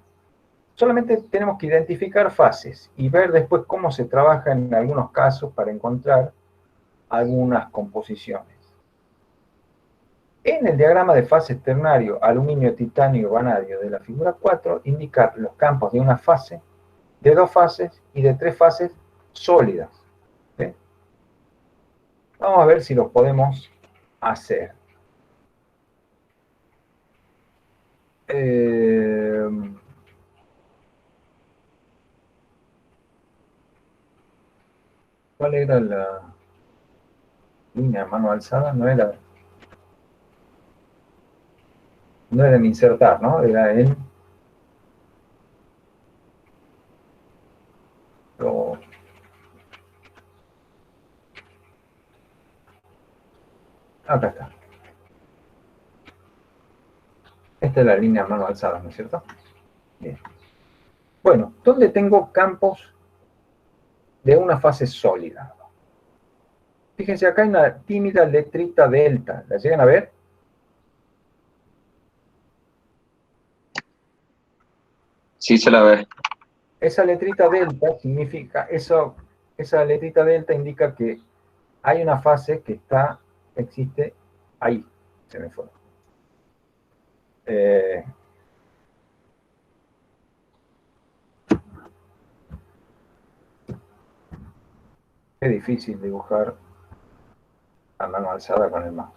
Solamente tenemos que identificar fases y ver después cómo se trabaja en algunos casos para encontrar algunas composiciones. En el diagrama de fases ternario, aluminio, titanio, vanadio de la figura 4, indica los campos de una fase, de 2 fases y de 3 fases sólidas. ¿Sí? Vamos a ver si los podemos hacer. ¿Cuál era la línea mano alzada? No era en insertar, ¿no? Era en acá está. Esta es la línea mano alzada, ¿no es cierto? Bien. Bueno, ¿dónde tengo campos de una fase sólida? Fíjense, acá hay una tímida letrita delta. ¿La llegan a ver? Sí, se la ve. Esa letrita delta significa, esa letrita delta indica que hay una fase que existe ahí. Se me fue. Es difícil dibujar a mano alzada con el mouse.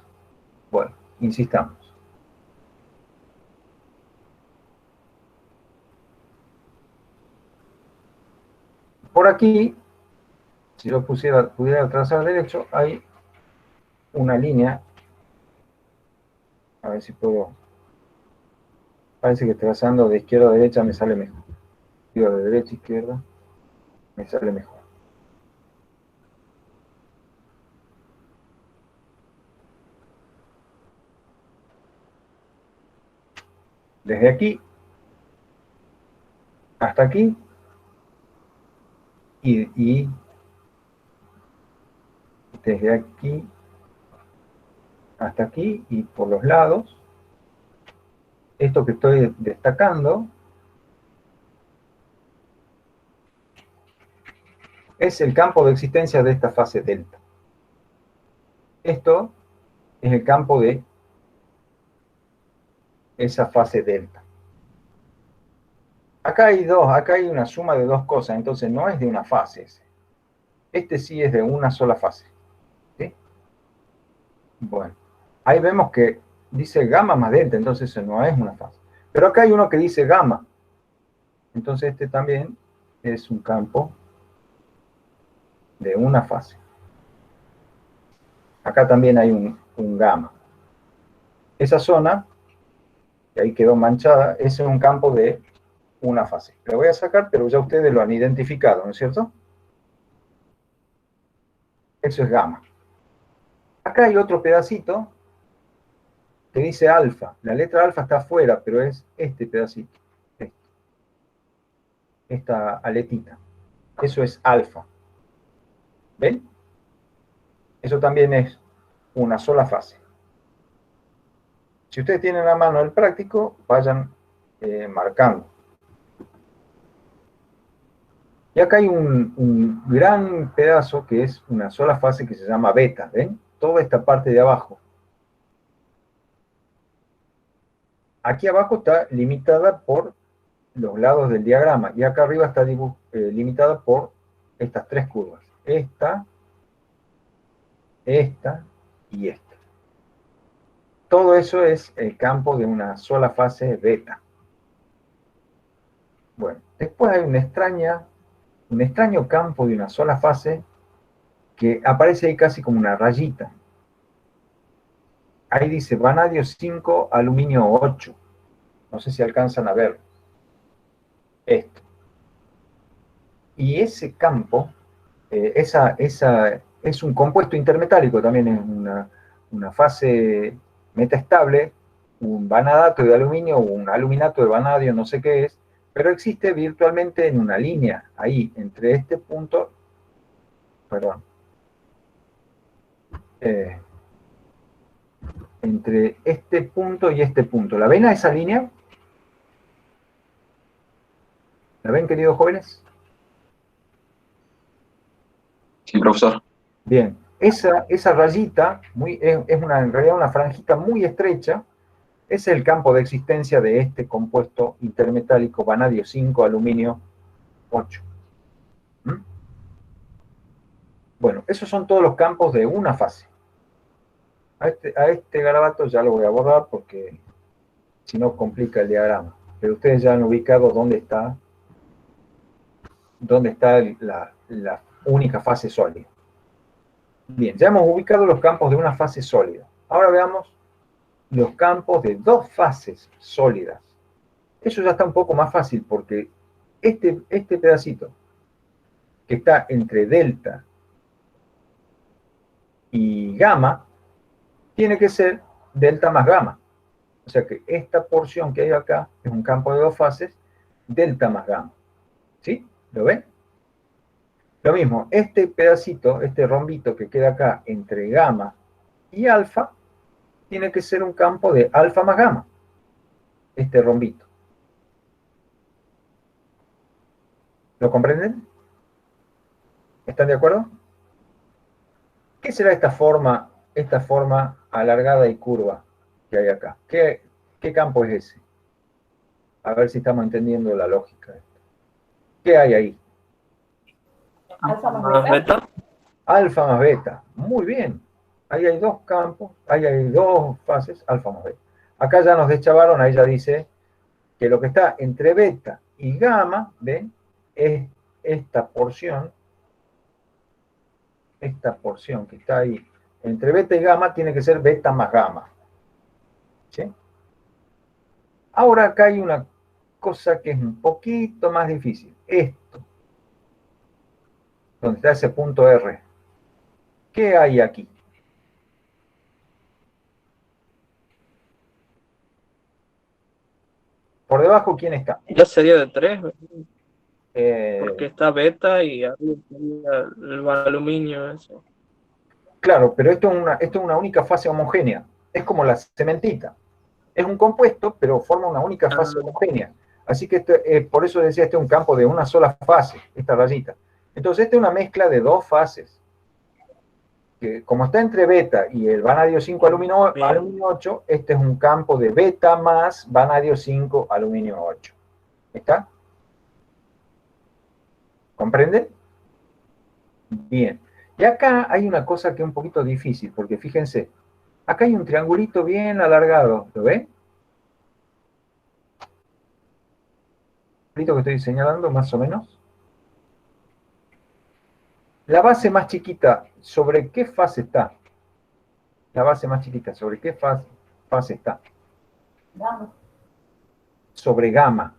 Bueno, insistamos. Por aquí, si yo pudiera trazar derecho, hay una línea. A ver si puedo. Parece que trazando de izquierda a derecha me sale mejor. Digo, de derecha a izquierda me sale mejor. Desde aquí hasta aquí y desde aquí hasta aquí y por los lados, esto que estoy destacando es el campo de existencia de esta fase delta. Esto es el campo de esa fase delta. Acá hay una suma de dos cosas, entonces no es de una fase ese. Este sí es de una sola fase. ¿Sí? Bueno, ahí vemos que dice gamma más delta, entonces eso no es una fase. Pero acá hay uno que dice gamma. Entonces este también es un campo de una fase. Acá también hay un gamma. Esa zona, que ahí quedó manchada, ese es un campo de una fase. Lo voy a sacar, pero ya ustedes lo han identificado, ¿no es cierto? Eso es gamma. Acá hay otro pedacito que dice alfa. La letra alfa está afuera, pero es este pedacito. Esta aletita. Eso es alfa. ¿Ven? Eso también es una sola fase. Si ustedes tienen a mano el práctico, vayan marcando. Y acá hay un gran pedazo que es una sola fase que se llama beta. ¿Ven? Toda esta parte de abajo. Aquí abajo está limitada por los lados del diagrama. Y acá arriba está limitada por estas tres curvas. Esta y esta. Todo eso es el campo de una sola fase beta. Bueno, después hay un extraño campo de una sola fase que aparece ahí casi como una rayita. Ahí dice vanadio 5, aluminio 8. No sé si alcanzan a ver esto. Y ese campo, es un compuesto intermetálico, también es una fase metaestable, un vanadato de aluminio o un aluminato de vanadio, no sé qué es, pero existe virtualmente en una línea, ahí, entre este punto, entre este punto y este punto. ¿La ven a esa línea? ¿La ven, queridos jóvenes? Sí, profesor. Bien, esa rayita es en realidad una franjita muy estrecha, es el campo de existencia de este compuesto intermetálico vanadio 5, aluminio 8. ¿Mm? Bueno, esos son todos los campos de una fase. A este garabato ya lo voy a borrar porque si no complica el diagrama. Pero ustedes ya han ubicado dónde está la única fase sólida. Bien, ya hemos ubicado los campos de una fase sólida. Ahora veamos los campos de dos fases sólidas. Eso ya está un poco más fácil porque este pedacito que está entre delta y gamma tiene que ser delta más gamma. O sea que esta porción que hay acá es un campo de dos fases, delta más gamma. ¿Sí? ¿Lo ven? Lo mismo, este pedacito, este rombito que queda acá entre gamma y alfa, tiene que ser un campo de alfa más gamma. Este rombito. ¿Lo comprenden? ¿Están de acuerdo? ¿Qué será esta forma alargada y curva que hay acá? ¿Qué campo es ese? A ver si estamos entendiendo la lógica. ¿Qué hay ahí? Alfa más beta. Alfa más beta. Muy bien. Ahí hay dos campos, ahí hay dos fases, alfa más beta. Acá ya nos deschavaron, ahí ya dice que lo que está entre beta y gamma, ¿ven? Es esta porción que está ahí, entre beta y gamma, tiene que ser beta más gamma. ¿Sí? Ahora acá hay una cosa que es un poquito más difícil. Esto, donde está ese punto R. ¿Qué hay aquí? Por debajo, ¿quién está? Ya sería de 3, porque Eh, está beta y arriba estaría el aluminio. Eso. claro, pero esto es una única fase homogénea. Es como la cementita. Es un compuesto, pero forma una única fase homogénea. Así que por eso decía, este es un campo de una sola fase, esta rayita. Entonces, esta es una mezcla de dos fases. Que como está entre beta y el vanadio 5 aluminio 8, este es un campo de beta más vanadio 5 aluminio 8. ¿Está? ¿Comprenden? Bien. Y acá hay una cosa que es un poquito difícil, porque fíjense, acá hay un triangulito bien alargado, ¿lo ven? Que estoy señalando, más o menos. La base más chiquita, ¿sobre qué fase está? La base más chiquita, ¿sobre qué fase está? Gamma. Sobre gamma.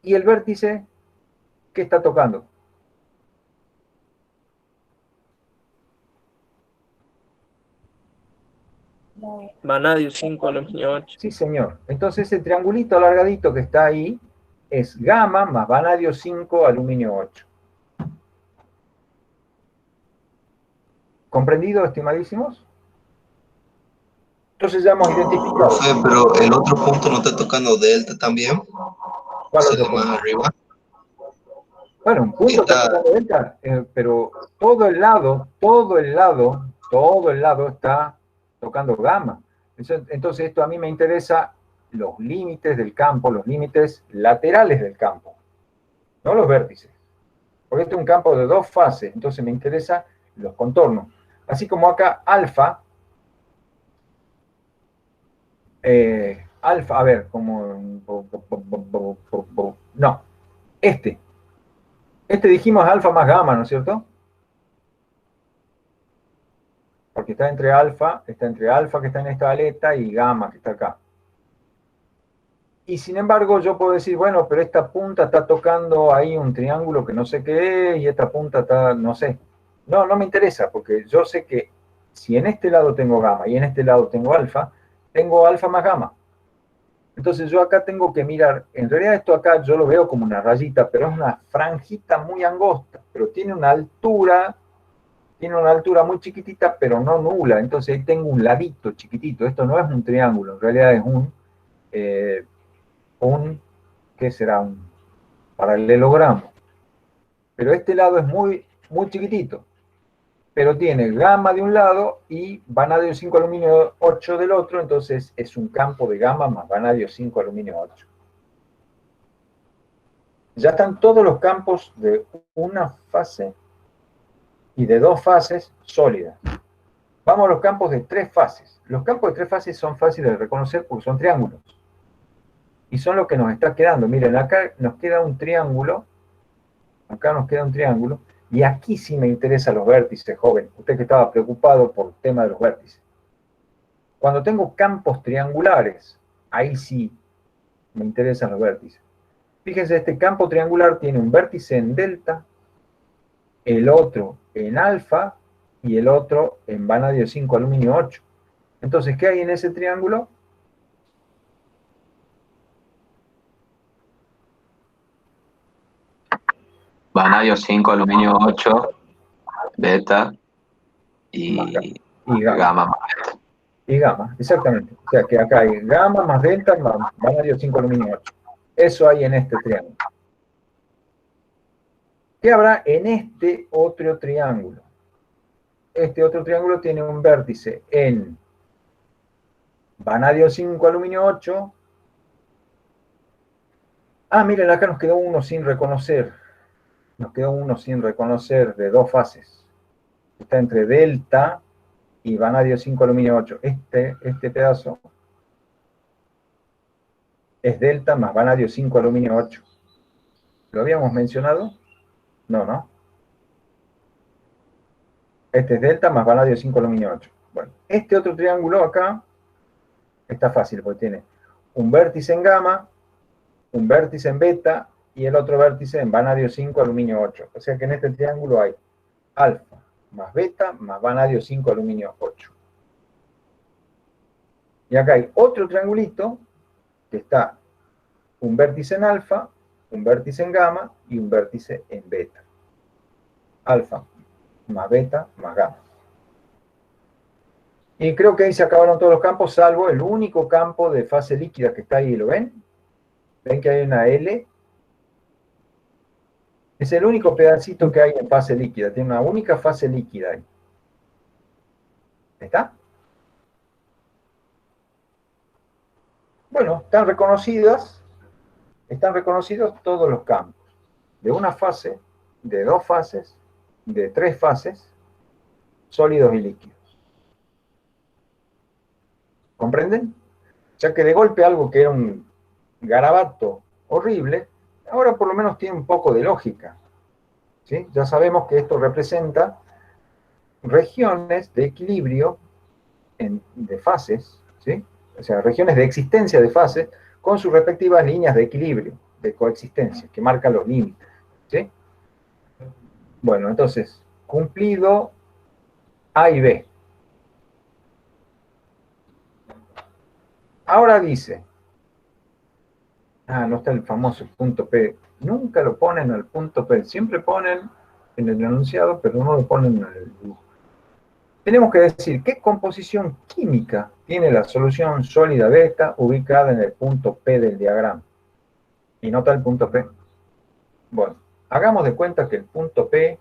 ¿Y el vértice qué está tocando? Vanadio 5, aluminio 8. Sí, señor. Entonces ese triangulito alargadito que está ahí es gamma más vanadio 5, aluminio 8. ¿Comprendido, estimadísimos? Entonces ya hemos identificado. Profe, pero el otro punto no está tocando delta también. ¿Cuál O otro sea, más punto? arriba. Bueno, un punto está tocando delta, pero todo el lado está tocando gamma. Entonces esto a mí me interesa los límites del campo, los límites laterales del campo, no los vértices. Porque este es un campo de dos fases, entonces me interesa los contornos. Así como acá alfa, a ver, como... No, este dijimos alfa más gamma, ¿no es cierto? Porque está entre alfa que está en esta aleta y gamma que está acá. Y sin embargo yo puedo decir, bueno, pero esta punta está tocando ahí un triángulo que no sé qué es, y esta punta está, no sé. No, no me interesa, porque yo sé que si en este lado tengo gamma y en este lado tengo alfa más gamma. Entonces yo acá tengo que mirar, en realidad esto acá yo lo veo como una rayita, pero es una franjita muy angosta, pero tiene una altura muy chiquitita, pero no nula. Entonces ahí tengo un ladito chiquitito. Esto no es un triángulo, en realidad es ¿qué será? Un paralelogramo. Pero este lado es muy, muy chiquitito. Pero tiene gamma de un lado y vanadio 5 aluminio 8 del otro, entonces es un campo de gamma más vanadio 5 aluminio 8. Ya están todos los campos de una fase y de dos fases sólidas. Vamos a los campos de tres fases. Los campos de tres fases son fáciles de reconocer porque son triángulos. Y son lo que nos está quedando. Miren, acá nos queda un triángulo. Acá nos queda un triángulo. Y aquí sí me interesan los vértices, joven. Usted que estaba preocupado por el tema de los vértices. Cuando tengo campos triangulares, ahí sí me interesan los vértices. Fíjense, este campo triangular tiene un vértice en delta, el otro en alfa y el otro en vanadio 5 aluminio 8. Entonces, ¿qué hay en ese triángulo? Vanadio 5, aluminio 8, beta y gamma más beta. Y gamma, exactamente. O sea que acá hay gamma más delta más vanadio 5 aluminio 8. Eso hay en este triángulo. ¿Qué habrá en este otro triángulo? Este otro triángulo tiene un vértice en vanadio 5 aluminio 8. Ah, miren, acá nos quedó uno sin reconocer. Nos quedó uno sin reconocer de dos fases. Está entre delta y vanadio 5 aluminio 8. Este pedazo es delta más vanadio 5 aluminio 8. ¿Lo habíamos mencionado? No, ¿no? Este es delta más vanadio 5 aluminio 8. Bueno, este otro triángulo acá está fácil porque tiene un vértice en gamma, un vértice en beta y el otro vértice en vanadio 5 aluminio 8. O sea que en este triángulo hay alfa más beta más vanadio 5 aluminio 8. Y acá hay otro triangulito que está un vértice en alfa, un vértice en gamma y un vértice en beta. Alfa más beta más gamma. Y creo que ahí se acabaron todos los campos, salvo el único campo de fase líquida que está ahí, ¿lo ven? ¿Ven que hay una L? Es el único pedacito que hay en fase líquida, tiene una única fase líquida ahí. ¿Está? Bueno, están reconocidos todos los campos, de una fase, de dos fases, de tres fases, sólidos y líquidos. ¿Comprenden? Ya que de golpe algo que era un garabato horrible, ahora por lo menos tiene un poco de lógica. ¿Sí? Ya sabemos que esto representa regiones de equilibrio de fases, ¿sí? O sea, regiones de existencia de fases con sus respectivas líneas de equilibrio, de coexistencia, que marcan los límites. ¿Sí? Bueno, entonces, cumplido A y B. Ahora dice, no está el famoso punto P. Nunca lo ponen al punto P, siempre ponen en el enunciado, pero no lo ponen en el dibujo. Tenemos que decir qué composición química tiene la solución sólida beta ubicada en el punto P del diagrama. Y nota el punto P. Bueno, hagamos de cuenta que el punto P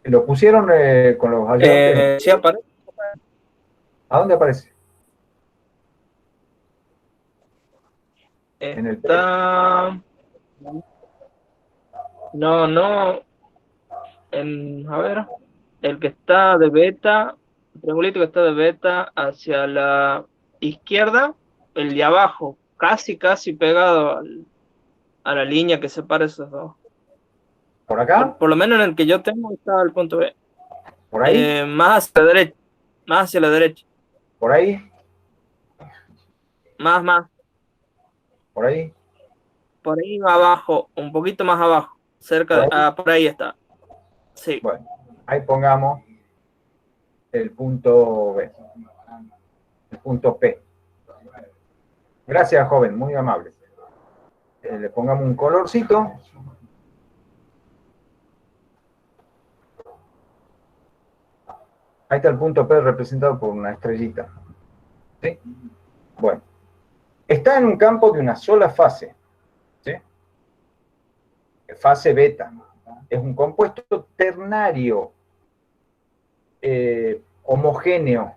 lo pusieron con los ayudantes. Sí aparece. ¿A dónde aparece? En el P. Está... No. A ver. El que está de beta, el triangulito que está de beta hacia la izquierda, el de abajo, casi pegado a la línea que separa esos dos. ¿Por acá? Por lo menos en el que yo tengo está el punto B. ¿Por ahí? Más hacia la derecha. Más hacia la derecha. ¿Por ahí? Más. ¿Por ahí? Por ahí abajo, un poquito más abajo. Cerca de... por ahí está. Sí. Bueno, ahí pongamos el punto B. El punto P. Gracias, joven, muy amable. Le pongamos un colorcito. Ahí está el punto P representado por una estrellita. ¿Sí? Bueno. Está en un campo de una sola fase. ¿Sí? Fase beta. Es un compuesto ternario homogéneo.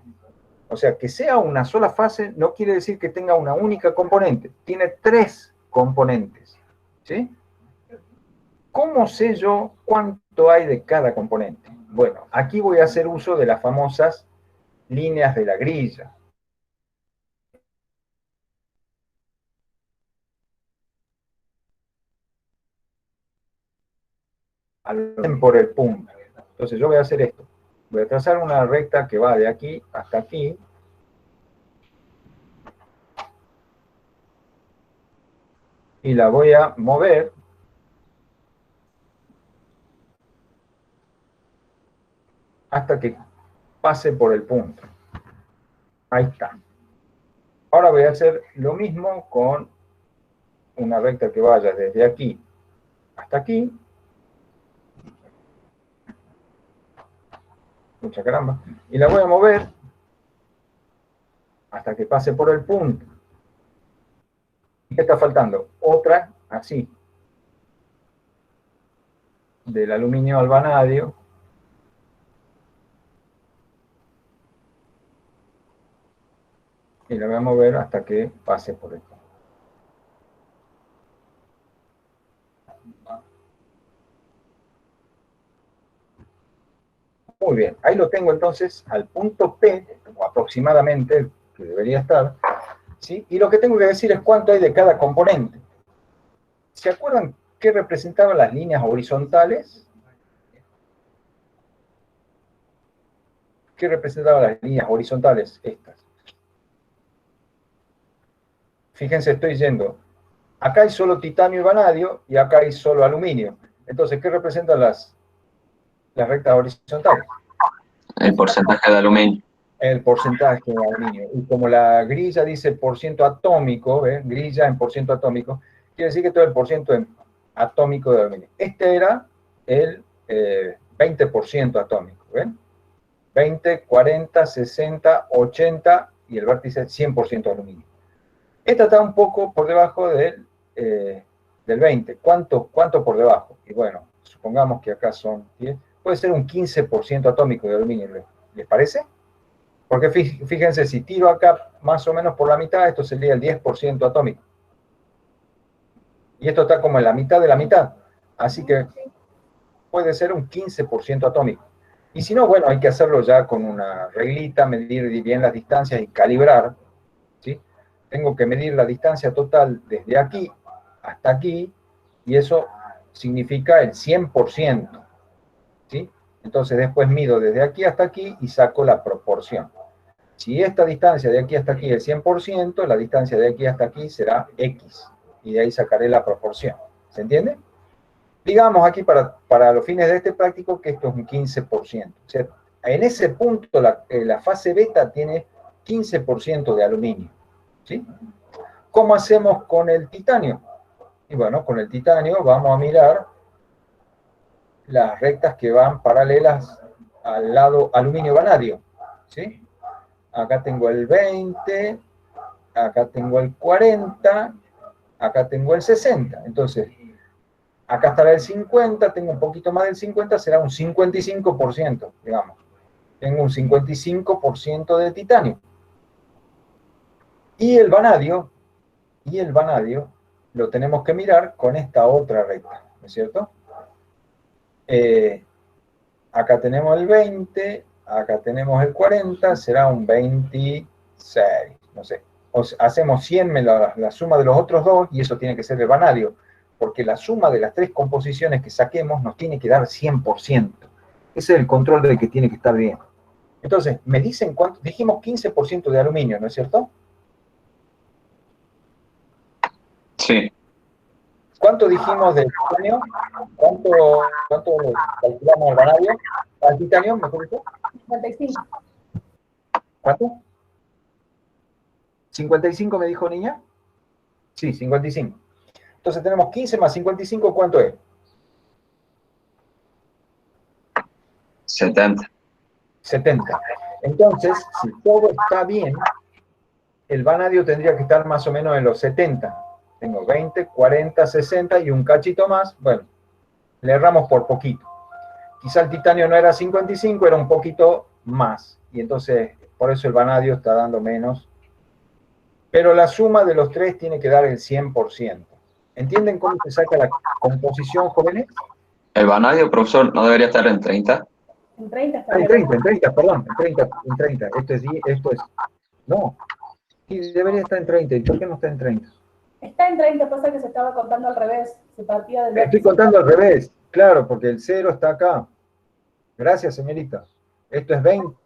O sea, que sea una sola fase no quiere decir que tenga una única componente. Tiene tres componentes. ¿Sí? ¿Cómo sé yo cuánto hay de cada componente? Bueno, aquí voy a hacer uso de las famosas líneas de la grilla. Por el punto. Entonces yo voy a hacer esto. Voy a trazar una recta que va de aquí hasta aquí. Y la voy a mover hasta que pase por el punto. Ahí está. Ahora voy a hacer lo mismo con una recta que vaya desde aquí hasta aquí. Mucha caramba. Y la voy a mover hasta que pase por el punto. ¿Y qué está faltando? Otra así. Del aluminio al vanadio. Y la voy a mover hasta que pase por el punto. Muy bien, ahí lo tengo entonces al punto P, o aproximadamente, que debería estar, ¿sí? Y lo que tengo que decir es cuánto hay de cada componente. ¿Se acuerdan ¿qué representaban las líneas horizontales? ¿Qué representaban las líneas horizontales estas? Fíjense, estoy yendo. Acá hay solo titanio y vanadio, y acá hay solo aluminio. Entonces, ¿qué representan las rectas horizontales? El porcentaje de aluminio. El porcentaje de aluminio. Y como la grilla dice por ciento atómico, grilla en por ciento atómico, quiere decir que todo el por ciento atómico de aluminio. Este era el 20% atómico, ¿ven? 20, 40, 60, 80 y el vértice 100% de aluminio. Esta está un poco por debajo del 20. ¿Cuánto por debajo? Y bueno, supongamos que acá son 10. Puede ser un 15% atómico de aluminio, ¿les parece? Porque fíjense, si tiro acá más o menos por la mitad, esto sería el 10% atómico. Y esto está como en la mitad de la mitad. Así que puede ser un 15% atómico. Y si no, bueno, hay que hacerlo ya con una reglita, medir bien las distancias y calibrar, ¿sí? Tengo que medir la distancia total desde aquí hasta aquí, y eso significa el 100%, ¿sí? Entonces después mido desde aquí hasta aquí y saco la proporción. Si esta distancia de aquí hasta aquí es 100%, la distancia de aquí hasta aquí será X, y de ahí sacaré la proporción. ¿Se entiende? Digamos aquí para los fines de este práctico que esto es un 15%. O sea, en ese punto la fase beta tiene 15% de aluminio, ¿sí? ¿Cómo hacemos con el titanio? Y bueno, con el titanio vamos a mirar las rectas que van paralelas al lado aluminio-vanadio, ¿sí? Acá tengo el 20, acá tengo el 40, acá tengo el 60. Entonces, acá estará el 50, tengo un poquito más del 50, será un 55%, digamos. Tengo un 55% de titanio. Y el vanadio lo tenemos que mirar con esta otra recta, ¿no es cierto? Acá tenemos el 20, acá tenemos el 40, será un 26, no sé. Hacemos 100 la suma de los otros dos, y eso tiene que ser el vanadio, porque la suma de las tres composiciones que saquemos nos tiene que dar 100%. Ese es el control de que tiene que estar bien. Entonces, me dicen cuánto, dijimos 15% de aluminio, ¿no es cierto? Sí. ¿Cuánto dijimos del titanio? ¿Cuánto calculamos el vanadio? ¿Al titanio, mejor dicho? 55. ¿Cuánto? ¿55 me dijo niña? Sí, 55. Entonces tenemos 15 más 55, ¿cuánto es? 70. 70. Entonces, si todo está bien, el vanadio tendría que estar más o menos en los 70. Tengo 20, 40, 60 y un cachito más. Bueno, le erramos por poquito. Quizá el titanio no era 55, era un poquito más. Y entonces, por eso el vanadio está dando menos. Pero la suma de los tres tiene que dar el 100%. ¿Entienden cómo se saca la composición, jóvenes? El vanadio, profesor, no debería estar en 30. En 30 está En bien. 30, perdón, en 30. Esto es, no. Sí, debería estar en 30. ¿Y por qué no está en 30? Está en 30, pasa que se estaba contando al revés. Se partía del Estoy contando al revés, claro, porque el 0 está acá. Gracias, señorita. Esto es 20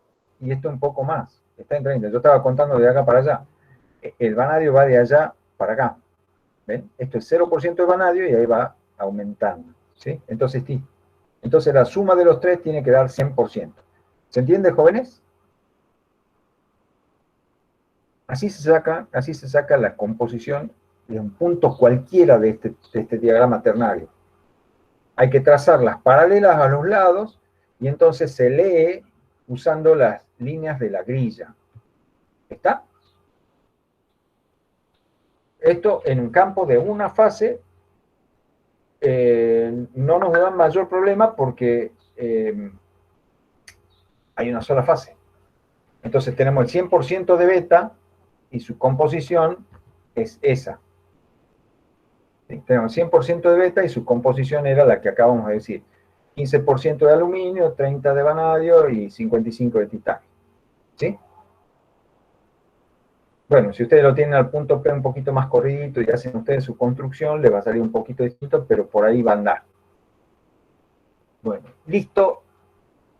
y esto un poco más. Está en 30. Yo estaba contando de acá para allá. El vanadio va de allá para acá. ¿Ven? Esto es 0% de vanadio y ahí va aumentando. ¿Sí? Entonces, sí. Entonces la suma de los tres tiene que dar 100%. ¿Se entiende, jóvenes? Así se saca la composición de un punto cualquiera de este diagrama ternario. Hay que trazarlas paralelas a los lados y entonces se lee usando las líneas de la grilla. ¿Está? Esto en un campo de una fase no nos da mayor problema porque hay una sola fase. Entonces tenemos el 100% de beta y su composición es esa. Tenemos 100% de beta y su composición era la que acabamos de decir. 15% de aluminio, 30 de vanadio y 55 de titanio. ¿Sí? Bueno, si ustedes lo tienen al punto P un poquito más corridito y hacen ustedes su construcción, les va a salir un poquito distinto, pero por ahí va a andar. Bueno, listo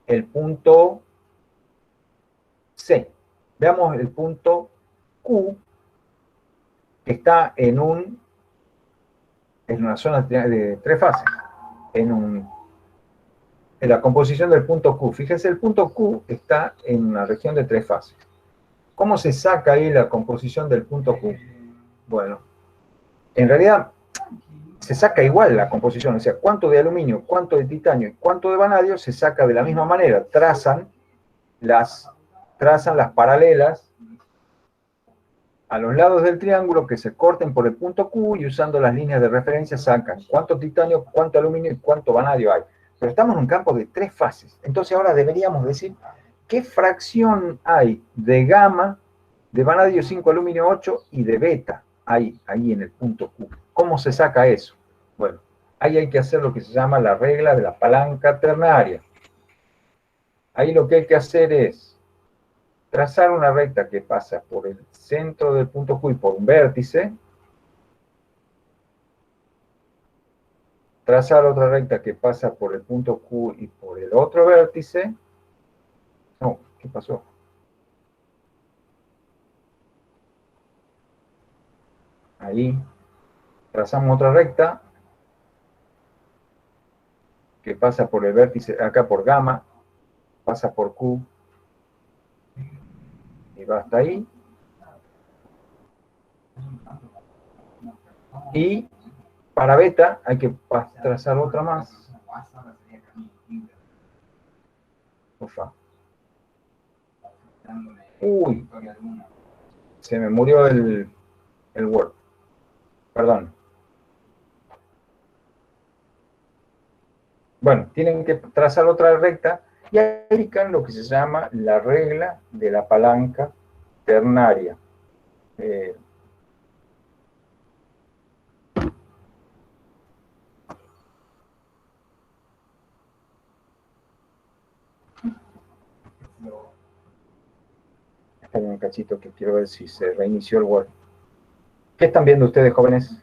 el punto C. Veamos el punto Q, que está en una zona de 3 fases, en la composición del punto Q. Fíjense, el punto Q está en una región de 3 fases. ¿Cómo se saca ahí la composición del punto Q? Bueno, en realidad se saca igual la composición, o sea, cuánto de aluminio, cuánto de titanio y cuánto de vanadio se saca de la misma manera. Trazan las paralelas a los lados del triángulo que se corten por el punto Q y usando las líneas de referencia sacan cuánto titanio, cuánto aluminio y cuánto vanadio hay. Pero estamos en un campo de 3 fases. Entonces ahora deberíamos decir qué fracción hay de gamma, de vanadio 5, aluminio 8 y de beta ahí en el punto Q. ¿Cómo se saca eso? Bueno, ahí hay que hacer lo que se llama la regla de la palanca ternaria. Ahí lo que hay que hacer es trazar una recta que pasa por el centro del punto Q y por un vértice. Trazar otra recta que pasa por el punto Q y por el otro vértice. No, ¿qué pasó? Ahí. Trazamos otra recta que pasa por el vértice, acá por gamma, pasa por Q y va hasta ahí. Y para beta hay que trazar otra más. Ufa. Uy, se me murió el Word. Perdón. Bueno, tienen que trazar otra recta y aplican lo que se llama la regla de la palanca ternaria. Esperen un cachito que quiero ver si se reinició el Word. ¿Qué están viendo ustedes, jóvenes?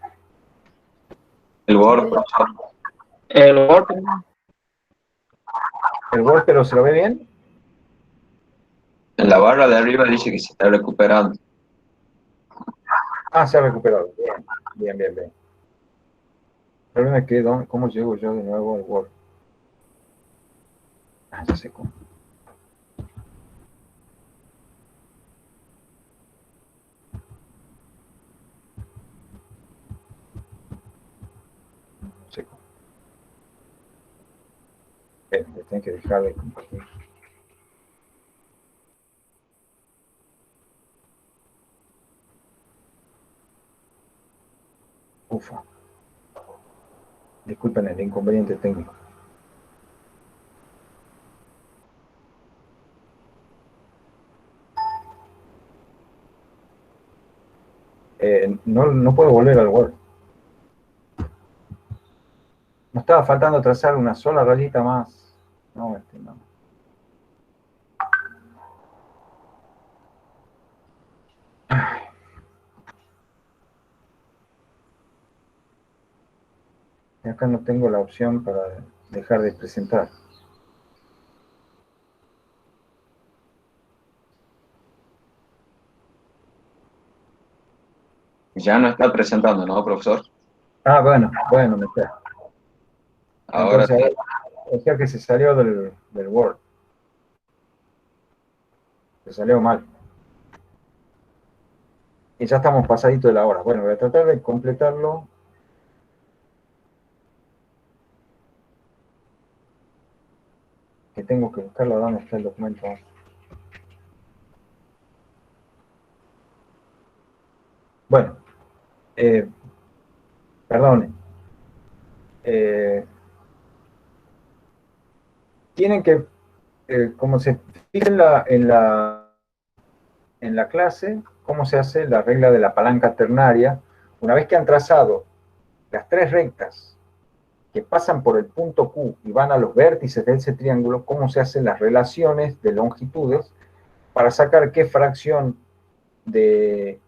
El Word, profesor. El Word. ¿El Word, pero se lo ve bien? En la barra de arriba dice que se está recuperando. Ah, se ha recuperado. Bien, bien, bien, bien. El problema es que, ¿cómo llego yo de nuevo al Word? Ah, ya sé cómo. No sé cómo. Me tengo que dejar de compartir. Ufa. Disculpen el inconveniente técnico. No puedo volver al Word. Me estaba faltando trazar una sola rayita más. No, no. Y acá no tengo la opción para dejar de presentar. Ya no está presentando, ¿no, profesor? Ah, bueno, me está. Ahora Entonces, o sea que se salió del Word. Se salió mal. Y ya estamos pasadito de la hora. Bueno, voy a tratar de completarlo. Que tengo que buscarlo dónde está el documento. Bueno, perdone. Tienen que, como se fija en la clase, cómo se hace la regla de la palanca ternaria. Una vez que han trazado las 3 rectas que pasan por el punto Q y van a los vértices de ese triángulo, cómo se hacen las relaciones de longitudes para sacar qué fracción de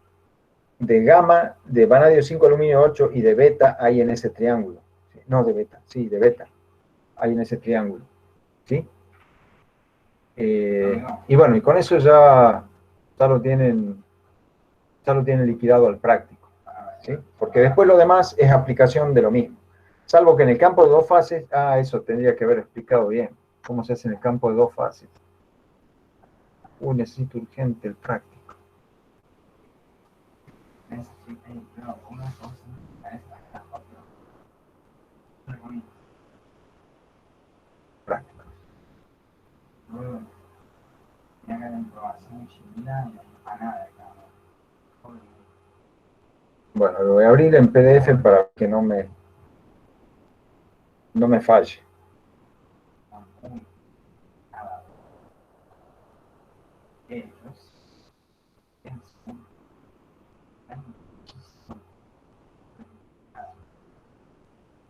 gamma, de vanadio 5 aluminio 8 y de beta hay en ese triángulo. No, de beta, sí, de beta hay en ese triángulo. ¿Sí? Y bueno, y con eso ya lo tienen liquidado al práctico. ¿Sí? Porque después lo demás es aplicación de lo mismo. Salvo que en el campo de dos fases, eso tendría que haber explicado bien. ¿Cómo se hace en el campo de dos fases? Necesito urgente el práctico. Práctico. Bueno, lo voy a abrir en PDF para que no me falle.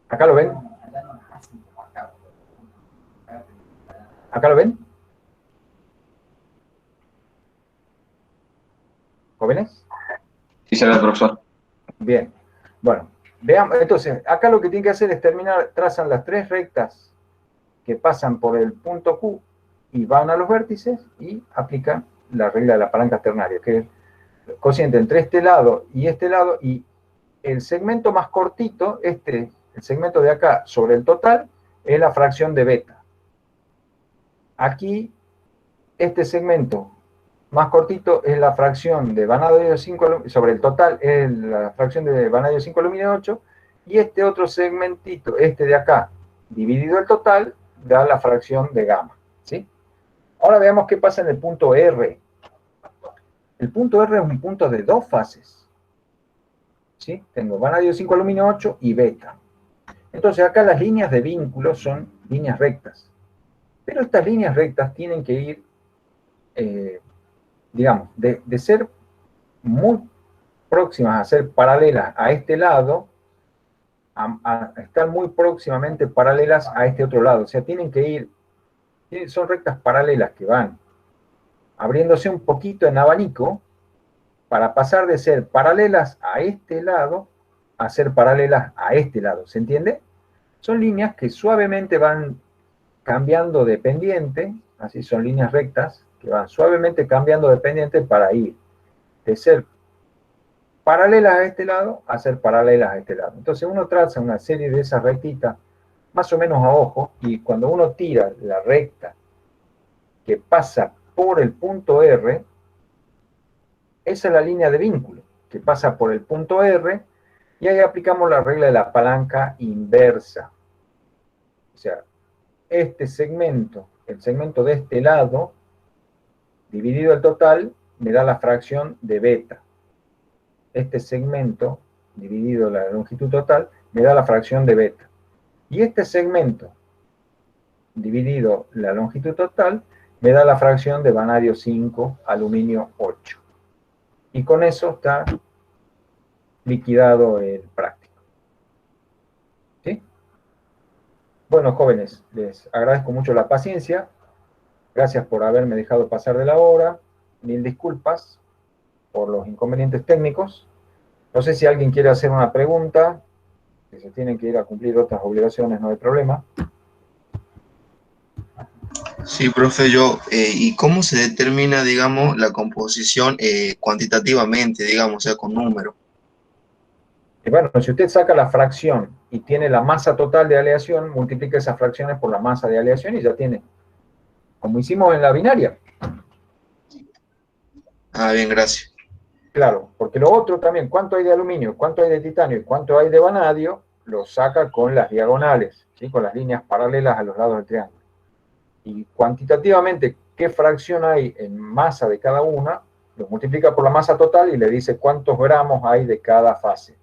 ¿Acá lo ven? ¿Acá lo ven? ¿Jóvenes? Sí, se ve, profesor. Bien. Bueno, veamos. Entonces, acá lo que tienen que hacer es trazan las tres rectas que pasan por el punto Q y van a los vértices y aplican la regla de la palanca ternaria, que es el cociente entre este lado, y el segmento más cortito, el segmento de acá sobre el total, es la fracción de beta. Aquí, este segmento más cortito es la fracción de vanadio 5 sobre el total, es la fracción de vanadio 5 aluminio 8, y este otro segmentito, este de acá, dividido el total, da la fracción de gamma. ¿Sí? Ahora veamos qué pasa en el punto R. El punto R es un punto de dos fases. ¿Sí? Tengo vanadio 5 aluminio 8 y beta. Entonces acá las líneas de vínculo son líneas rectas. Pero estas líneas rectas tienen que ir, digamos, de ser muy próximas a ser paralelas a este lado, a estar muy próximamente paralelas a este otro lado. O sea, tienen que ir, son rectas paralelas que van abriéndose un poquito en abanico para pasar de ser paralelas a este lado a ser paralelas a este lado. ¿Se entiende? Son líneas que suavemente van cambiando de pendiente, así son líneas rectas, que van suavemente cambiando de pendiente para ir de ser paralelas a este lado a ser paralelas a este lado. Entonces uno traza una serie de esas rectitas más o menos a ojo, y cuando uno tira la recta que pasa por el punto R, esa es la línea de vínculo que pasa por el punto R, y ahí aplicamos la regla de la palanca inversa. O sea, este segmento, el segmento de este lado, dividido el total, me da la fracción de beta. Este segmento, dividido la longitud total, me da la fracción de beta. Y este segmento, dividido la longitud total, me da la fracción de vanadio 5, aluminio 8. Y con eso está liquidado el práctico. ¿Sí? Bueno, jóvenes, les agradezco mucho la paciencia. Gracias por haberme dejado pasar de la hora. Mil disculpas por los inconvenientes técnicos. No sé si alguien quiere hacer una pregunta, que se tienen que ir a cumplir otras obligaciones, no hay problema. Sí, profe, ¿y cómo se determina, digamos, la composición cuantitativamente, digamos, o sea, con número? Y bueno, si usted saca la fracción y tiene la masa total de aleación, multiplica esas fracciones por la masa de aleación y ya tiene, como hicimos en la binaria. Ah, bien, gracias. Claro, porque lo otro también, cuánto hay de aluminio, cuánto hay de titanio y cuánto hay de vanadio, lo saca con las diagonales, ¿sí? Con las líneas paralelas a los lados del triángulo. Y cuantitativamente, qué fracción hay en masa de cada una, lo multiplica por la masa total y le dice cuántos gramos hay de cada fase.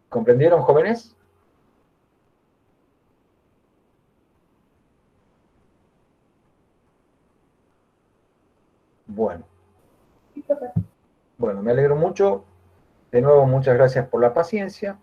¿Comprendieron, jóvenes? Bueno. Bueno, me alegro mucho. De nuevo, muchas gracias por la paciencia.